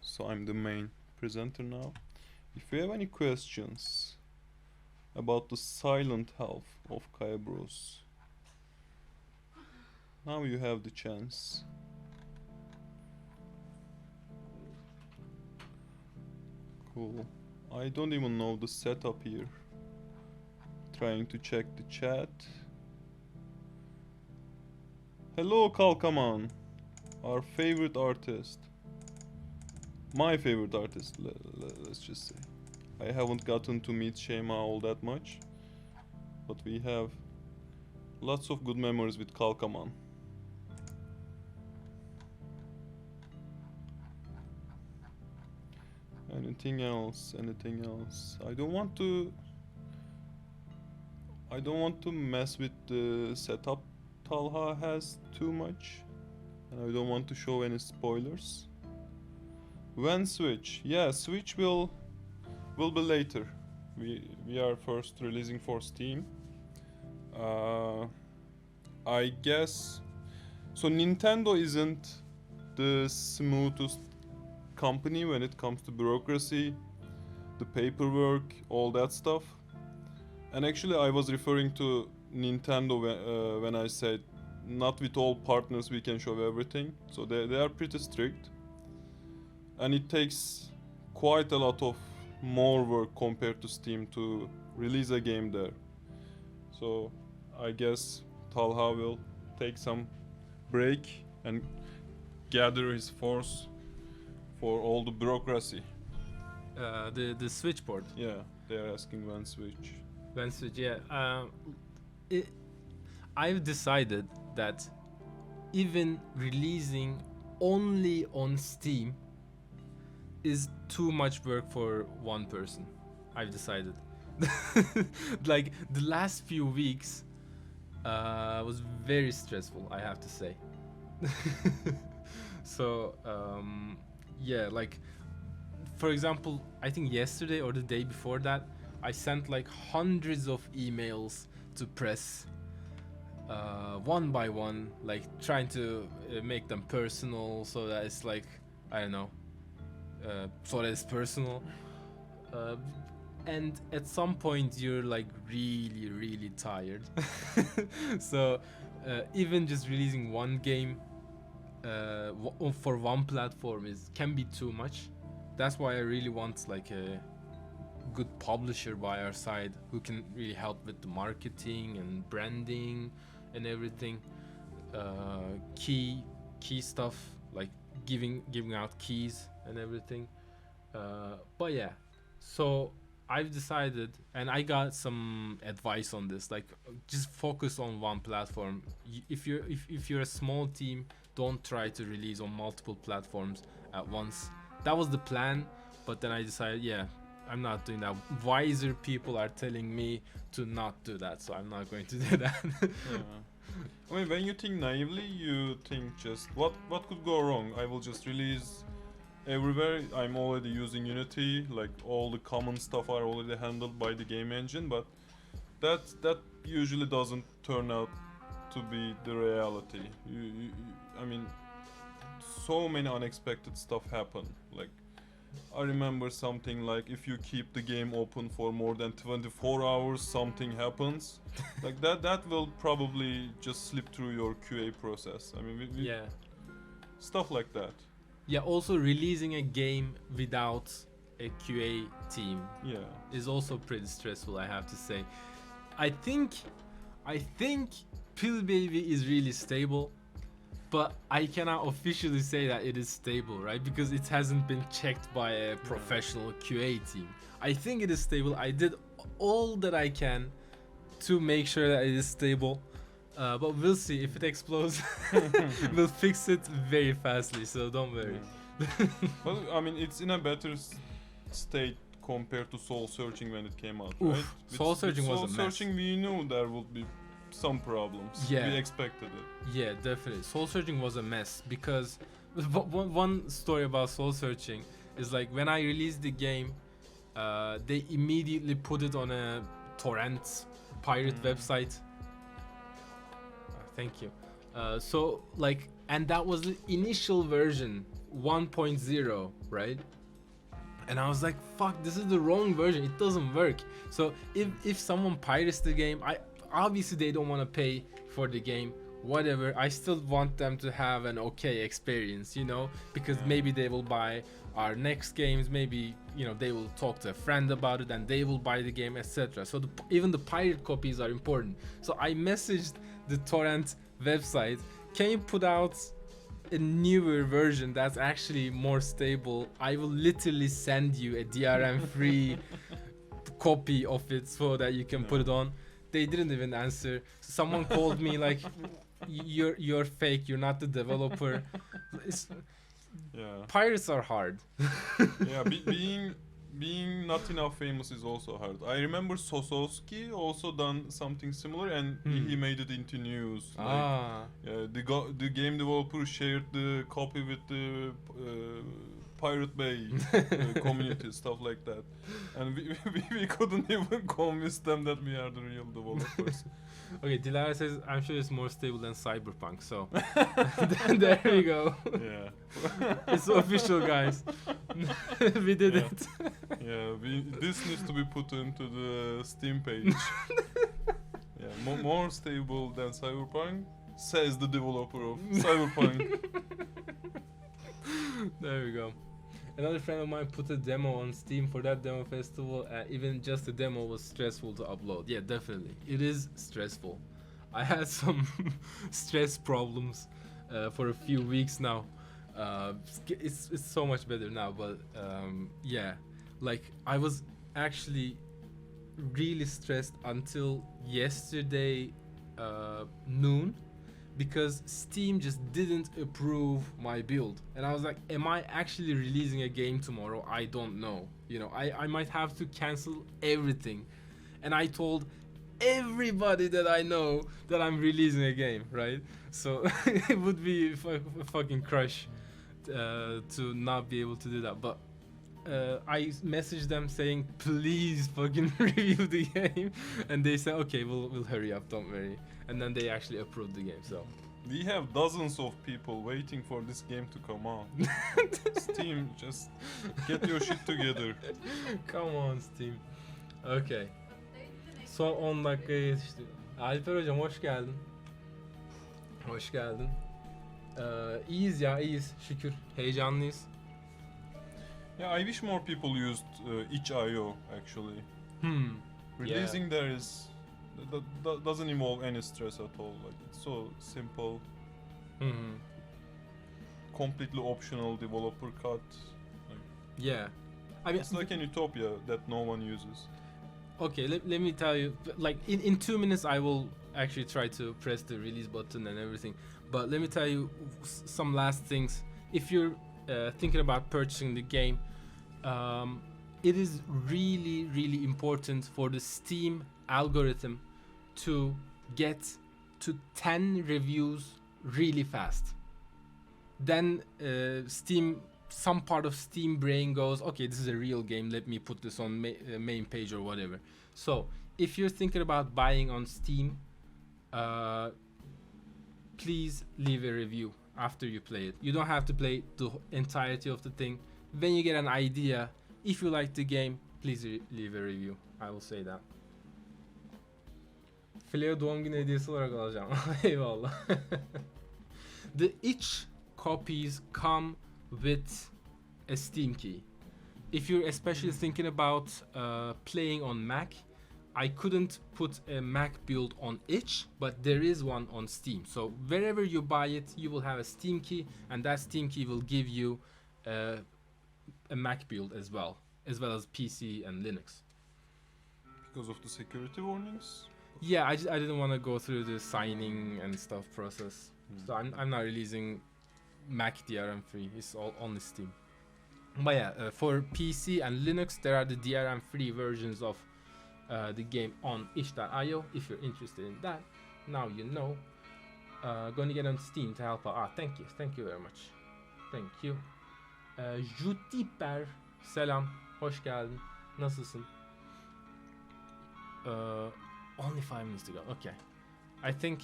So I'm the main presenter now. If you have any questions about the silent half of Kaya Bros, now you have the chance. Cool. I don't even know the setup here. Trying to check the chat. Hello Kalkaman, our favorite artist. My favorite artist, let's just say. I haven't gotten to meet Shema all that much, but we have lots of good memories with Kalkaman. Anything else? Anything else? I don't want to mess with the setup Talha has too much, and I don't want to show any spoilers. When Switch? Yeah, Switch will be later. We are first releasing for Steam. I guess so. Nintendo isn't the smoothest company when it comes to bureaucracy, the paperwork, all that stuff. And actually, I was referring to Nintendo when I said not with all partners we can show everything. So they are pretty strict, and it takes quite a lot of more work compared to Steam to release a game there. So I guess Talha will take some break and gather his force for all the bureaucracy. The switchboard. Yeah, they are asking when Switch. When Switch, yeah. I've decided that even releasing only on Steam is too much work for one person. I've decided. Like the last few weeks was very stressful, I have to say. So yeah, like for example, I think yesterday or the day before that, I sent like hundreds of emails to press, one by one, like trying to make them personal, so that it's like, I don't know, so that it's personal. And at some point you're like really tired. So even just releasing one game for one platform can be too much. That's why I really want like a good publisher by our side who can really help with the marketing and branding and everything, key stuff like giving out keys and everything. But yeah, so I've decided, and I got some advice on this, like just focus on one platform. If you're a small team, don't try to release on multiple platforms at once. That was the plan, but then I decided, yeah, I'm not doing that. Wiser people are telling me to not do that, so I'm not going to do that. Yeah. I mean, when you think naively, you think just what could go wrong? I will just release everywhere. I'm already using Unity, like all the common stuff are already handled by the game engine, but that usually doesn't turn out to be the reality. I mean, so many unexpected stuff happen. Like I remember something like if you keep the game open for more than 24 hours, something happens. Like that will probably just slip through your QA process. I mean, Yeah. stuff like that. Yeah, also releasing a game without a QA team Yeah. is also pretty stressful, I have to say. I think Pill Baby is really stable, but I cannot officially say that it is stable, right? Because it hasn't been checked by a professional QA team. I think it is stable. I did all that I can to make sure that it is stable. But we'll see. If it explodes, we'll fix it very fastly, so don't worry. Well, I mean, it's in a better state compared to Soul Searching when it came out, Oof, right? Soul Searching was a mess. Soul Searching, we knew there would be some problems. Yeah. We expected it. Yeah, definitely. Soul Searching was a mess because one story about Soul Searching is like when I released the game, they immediately put it on a torrent pirate website. Thank you. So like, and that was the initial version 1.0, right? And I was like, fuck, this is the wrong version. It doesn't work. So if someone pirates the game, obviously they don't want to pay for the game. Whatever. I still want them to have an okay experience, you know, because maybe they will buy our next games. Maybe, you know, they will talk to a friend about it and they will buy the game, etc. So even the pirate copies are important. So I messaged the torrent website, can you put out a newer version that's actually more stable? I will literally send you a DRM free copy of it so that you can put it on. They didn't even answer. Someone called me like, you're fake, you're not the developer. Pirates are hard. Yeah, being being not enough famous is also hard. I remember Sosowski also done something similar, and he made it into news. Ah. The game developer shared the copy with the Pirate Bay community, stuff like that, and we couldn't even convince them that we are the real developers. Okay, Dilara says I'm sure it's more stable than Cyberpunk. So there we go. Yeah. It's official, guys. We did Yeah. it. Yeah, this needs to be put into the Steam page. Yeah, more stable than Cyberpunk, says the developer of Cyberpunk. There we go. Another friend of mine put a demo on Steam for that demo festival. Even just the demo was stressful to upload. Yeah, definitely. It is stressful. I had some stress problems for a few weeks now. It's so much better now, but yeah, like I was actually really stressed until yesterday noon, because Steam just didn't approve my build, and I was like, am I actually releasing a game tomorrow? I don't know, you know, I might have to cancel everything. And I told everybody that I know that I'm releasing a game, right? So it would be a fucking crush to not be able to do that. But I messaged them saying, please fucking review the game, and they said, okay, we'll hurry up, don't worry. And then they actually approved the game. So We have dozens of people waiting for this game to come out. Steam, just get your shit together. come on Steam. Okay. Son 10 dakikaya yetişti. Alper hocam hoş geldin. Hoş geldin. İyiyiz ya, iyiyiz şükür. Heyecanlıyız. Yeah, I wish more people used itch.io actually. Releasing there is doesn't involve any stress at all. Like it's so simple, completely optional developer cut. Yeah. I mean, It's like an utopia that no one uses. okay, let me tell you, like in 2 minutes I will actually try to press the release button and everything, but let me tell you some last things. If you're thinking about purchasing the game, it is really important for the Steam algorithm to get to 10 reviews really fast. Then some part of Steam brain goes, okay, this is a real game, let me put this on main page or whatever. So if you're thinking about buying on Steam, please leave a review after you play it. You don't have to play the entirety of the thing. When you get an idea, if you like the game, please leave a review. I will say that. Fleo doğum günü hediyesi olarak alacağım. Eyvallah. The itch copies come with a Steam key. If you're especially thinking about playing on Mac, I couldn't put a Mac build on itch, but there is one on Steam. So wherever you buy it, you will have a Steam key, and that Steam key will give you a Mac build as well as PC and Linux. Because of the security warnings? Yeah, I didn't want to go through the signing and stuff process. So I'm not releasing Mac DRM-free. It's all only Steam. But yeah, for PC and Linux, there are the DRM-free versions of the game on itch.io. If you're interested in that, now you know. Going to get on Steam to help out. Thank you very much. Thank you. Jutiper, selam, hoş geldin. Nasılsın? Only 5 minutes to go. Okay. I think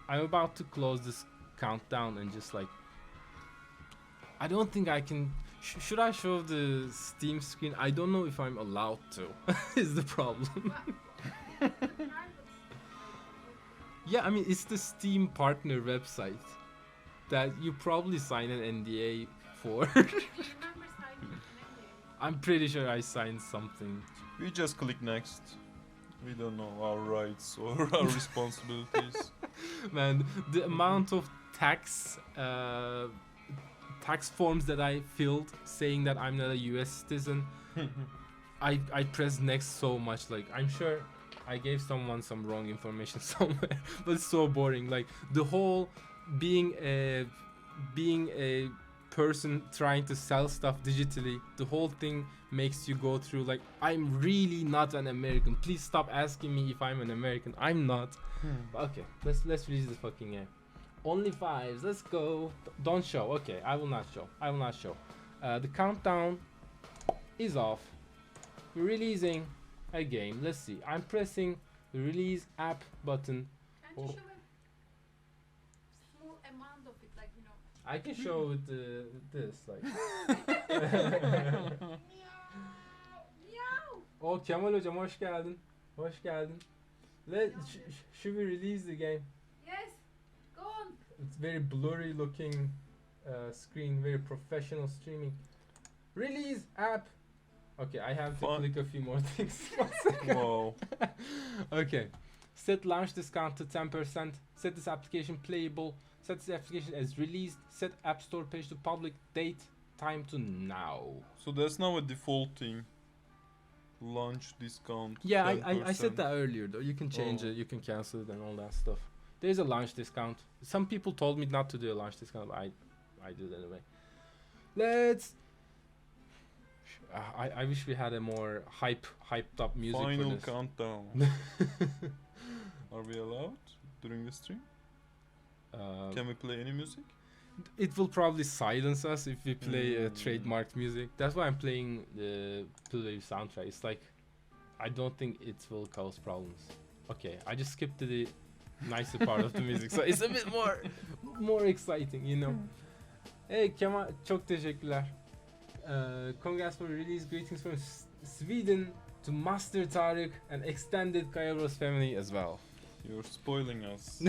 I'm about to close this countdown and just like, I don't think I can. Should I show the Steam screen? I don't know if I'm allowed to. Is the problem. Yeah, I mean, it's the Steam partner website that you probably sign an NDA for. I'm pretty sure I signed something. We just click next. We don't know our rights or our responsibilities. Man, the amount of tax forms that I filled saying that I'm not a US citizen, I pressed next so much. Like, I'm sure I gave someone some wrong information somewhere, but it's so boring. Like, the whole being a person trying to sell stuff digitally. The whole thing makes you go through like, I'm really not an American. Please stop asking me if I'm an American. I'm not. Okay, let's release this fucking game. Only fives. Let's go. Don't show. Okay, I will not show. I will not show. The countdown is off. We're releasing a game. Let's see. I'm pressing the release app button. Can't you show a small amount of it, like, you know? I can show with this like. Meow! Oh, Kemal hocam hoş geldin. Hoş geldin. Should we release the game? Yes, go on. It's very blurry looking screen, very professional streaming. Release app. Okay, I have to Fun. click a few more things. 1 second. Wow. Okay. Set launch discount to 10%. Set this application playable. Set this application as released. Set app store page to public. Date, time to now. So that's now a default thing. Launch discount. Yeah, I said 10%. that earlier though. You can change Oh. it, you can cancel it and all that stuff. There's a launch discount. Some people told me not to do a launch discount, but I do it anyway. Let's. I wish we had a more hyped up music Final for this. countdown. Are we allowed during the stream? Can we play any music? It will probably silence us if we play Mm. trademarked music. That's why I'm playing the play soundtrack. It's like I don't think it will cause problems. Okay, I just skipped to the nicer part of the music, so it's a bit more exciting, you know. Hey Kemal, çok teşekkürler. Congrats for release. Greetings from Sweden to Master Tarik and extended Kayabros family as well. You're spoiling us.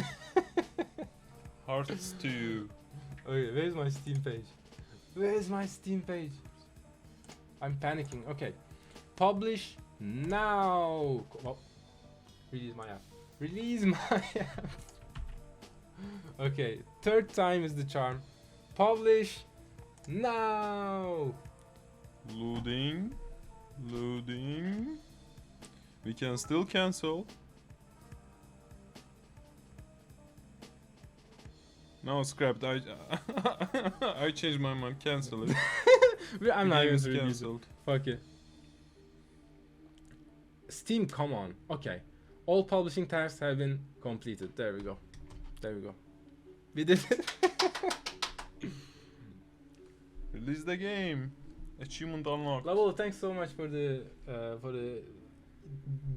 Hearts to you. Okay, where's my Steam page? Where's my Steam page? I'm panicking. Okay. Publish now. Well, release my app. Release my app. Okay, third time is the charm. Publish now. Loading. Loading. We can still cancel. No, scrapped. I changed my mind. Cancel it. I'm The not game even is release it. cancelled. Fuck it. Steam, come on. Okay. All publishing tasks have been completed. There we go. There we go. We did it. Release the game. Achievement unlocked. Lavolo, thanks so much for the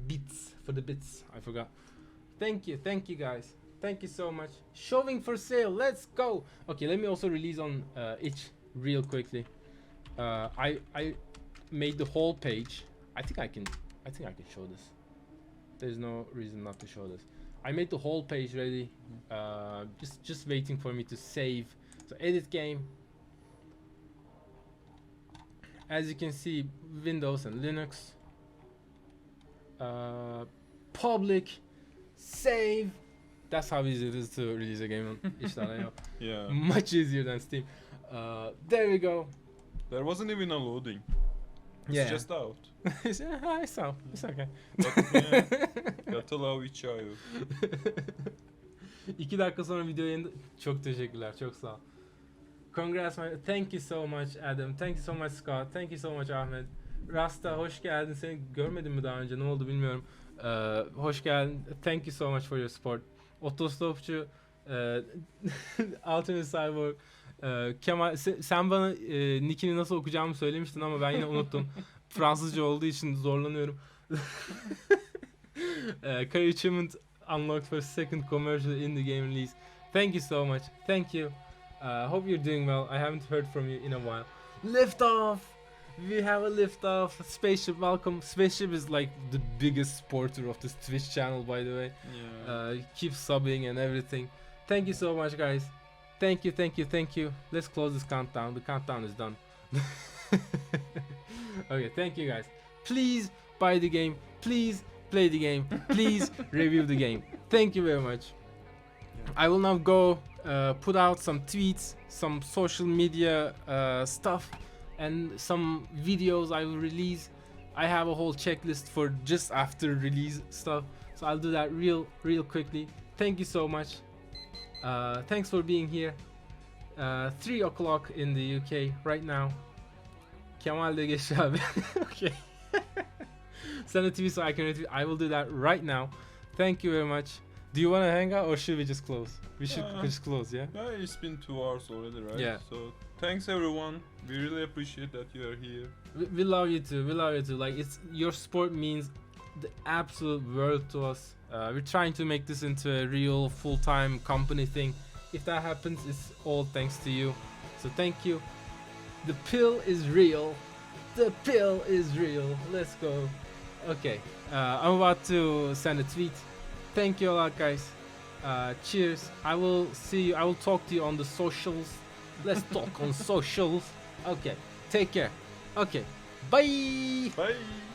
bits. For the bits. I forgot. Thank you guys. Thank you so much. Showing for sale. Let's go. Okay, let me also release on itch real quickly. I made the whole page. I think I can show this. There's no reason not to show this. I made the whole page ready. Just waiting for me to save. So edit game. As you can see, Windows and Linux. Public. Save. That's how easy it is to release a game on itch.io. Yeah. Much easier than Steam. There we go. There wasn't even a loading. It's Yeah. just out. It's okay. But yeah, gotta love itch.io. 2 dakika sonra video yayında. Çok teşekkürler. Çok sağ ol. Congrats my. Thank you so much Adam. Thank you so much Scott. Thank you so much Ahmet. Rasta hoş geldin. Seni görmedim mi daha önce? Ne oldu bilmiyorum. Hoş geldin. Thank you so much for your support. Otostopçu Ultimate Cyborg Kemal sen bana nickini nasıl okuyacağımı söylemiştin ama ben yine unuttum. Fransızca olduğu için zorlanıyorum. Kay achievement unlocked for second commercial in the game release. Thank you so much. Thank you. Hope you're doing well. I haven't heard from you in a while. Lift off. We have a lift off. Spaceship, welcome. Spaceship is like the biggest supporter of this Twitch channel, by the way. Yeah. Keep subbing and everything. Thank you so much, guys. Thank you. Let's close this countdown. The countdown is done. Okay, thank you, guys. Please buy the game. Please play the game. Please review the game. Thank you very much. I will now go put out some tweets, some social media stuff, and some videos I will release. I have a whole checklist for just after release stuff, so I'll do that real quickly. Thank you so much. Thanks for being here. 3 o'clock in the UK right now. Kemal de geç abi. Okay. Send it to me so I can retweet. I will do that right now. Thank you very much. Do you want to hang out or should we just close? We should just close, yeah? Yeah, it's been 2 hours already, right? Yeah. So thanks everyone. We really appreciate that you are here. We love you too. We love you too. Like, it's your support means the absolute world to us. We're trying to make this into a real full-time company thing. If that happens, it's all thanks to you. So thank you. The pill is real. The pill is real. Let's go. Okay. I'm about to send a tweet. Thank you a lot, guys. Cheers. I will see you. I will talk to you on the socials. Let's talk on socials. Okay. Take care. Okay. Bye. Bye.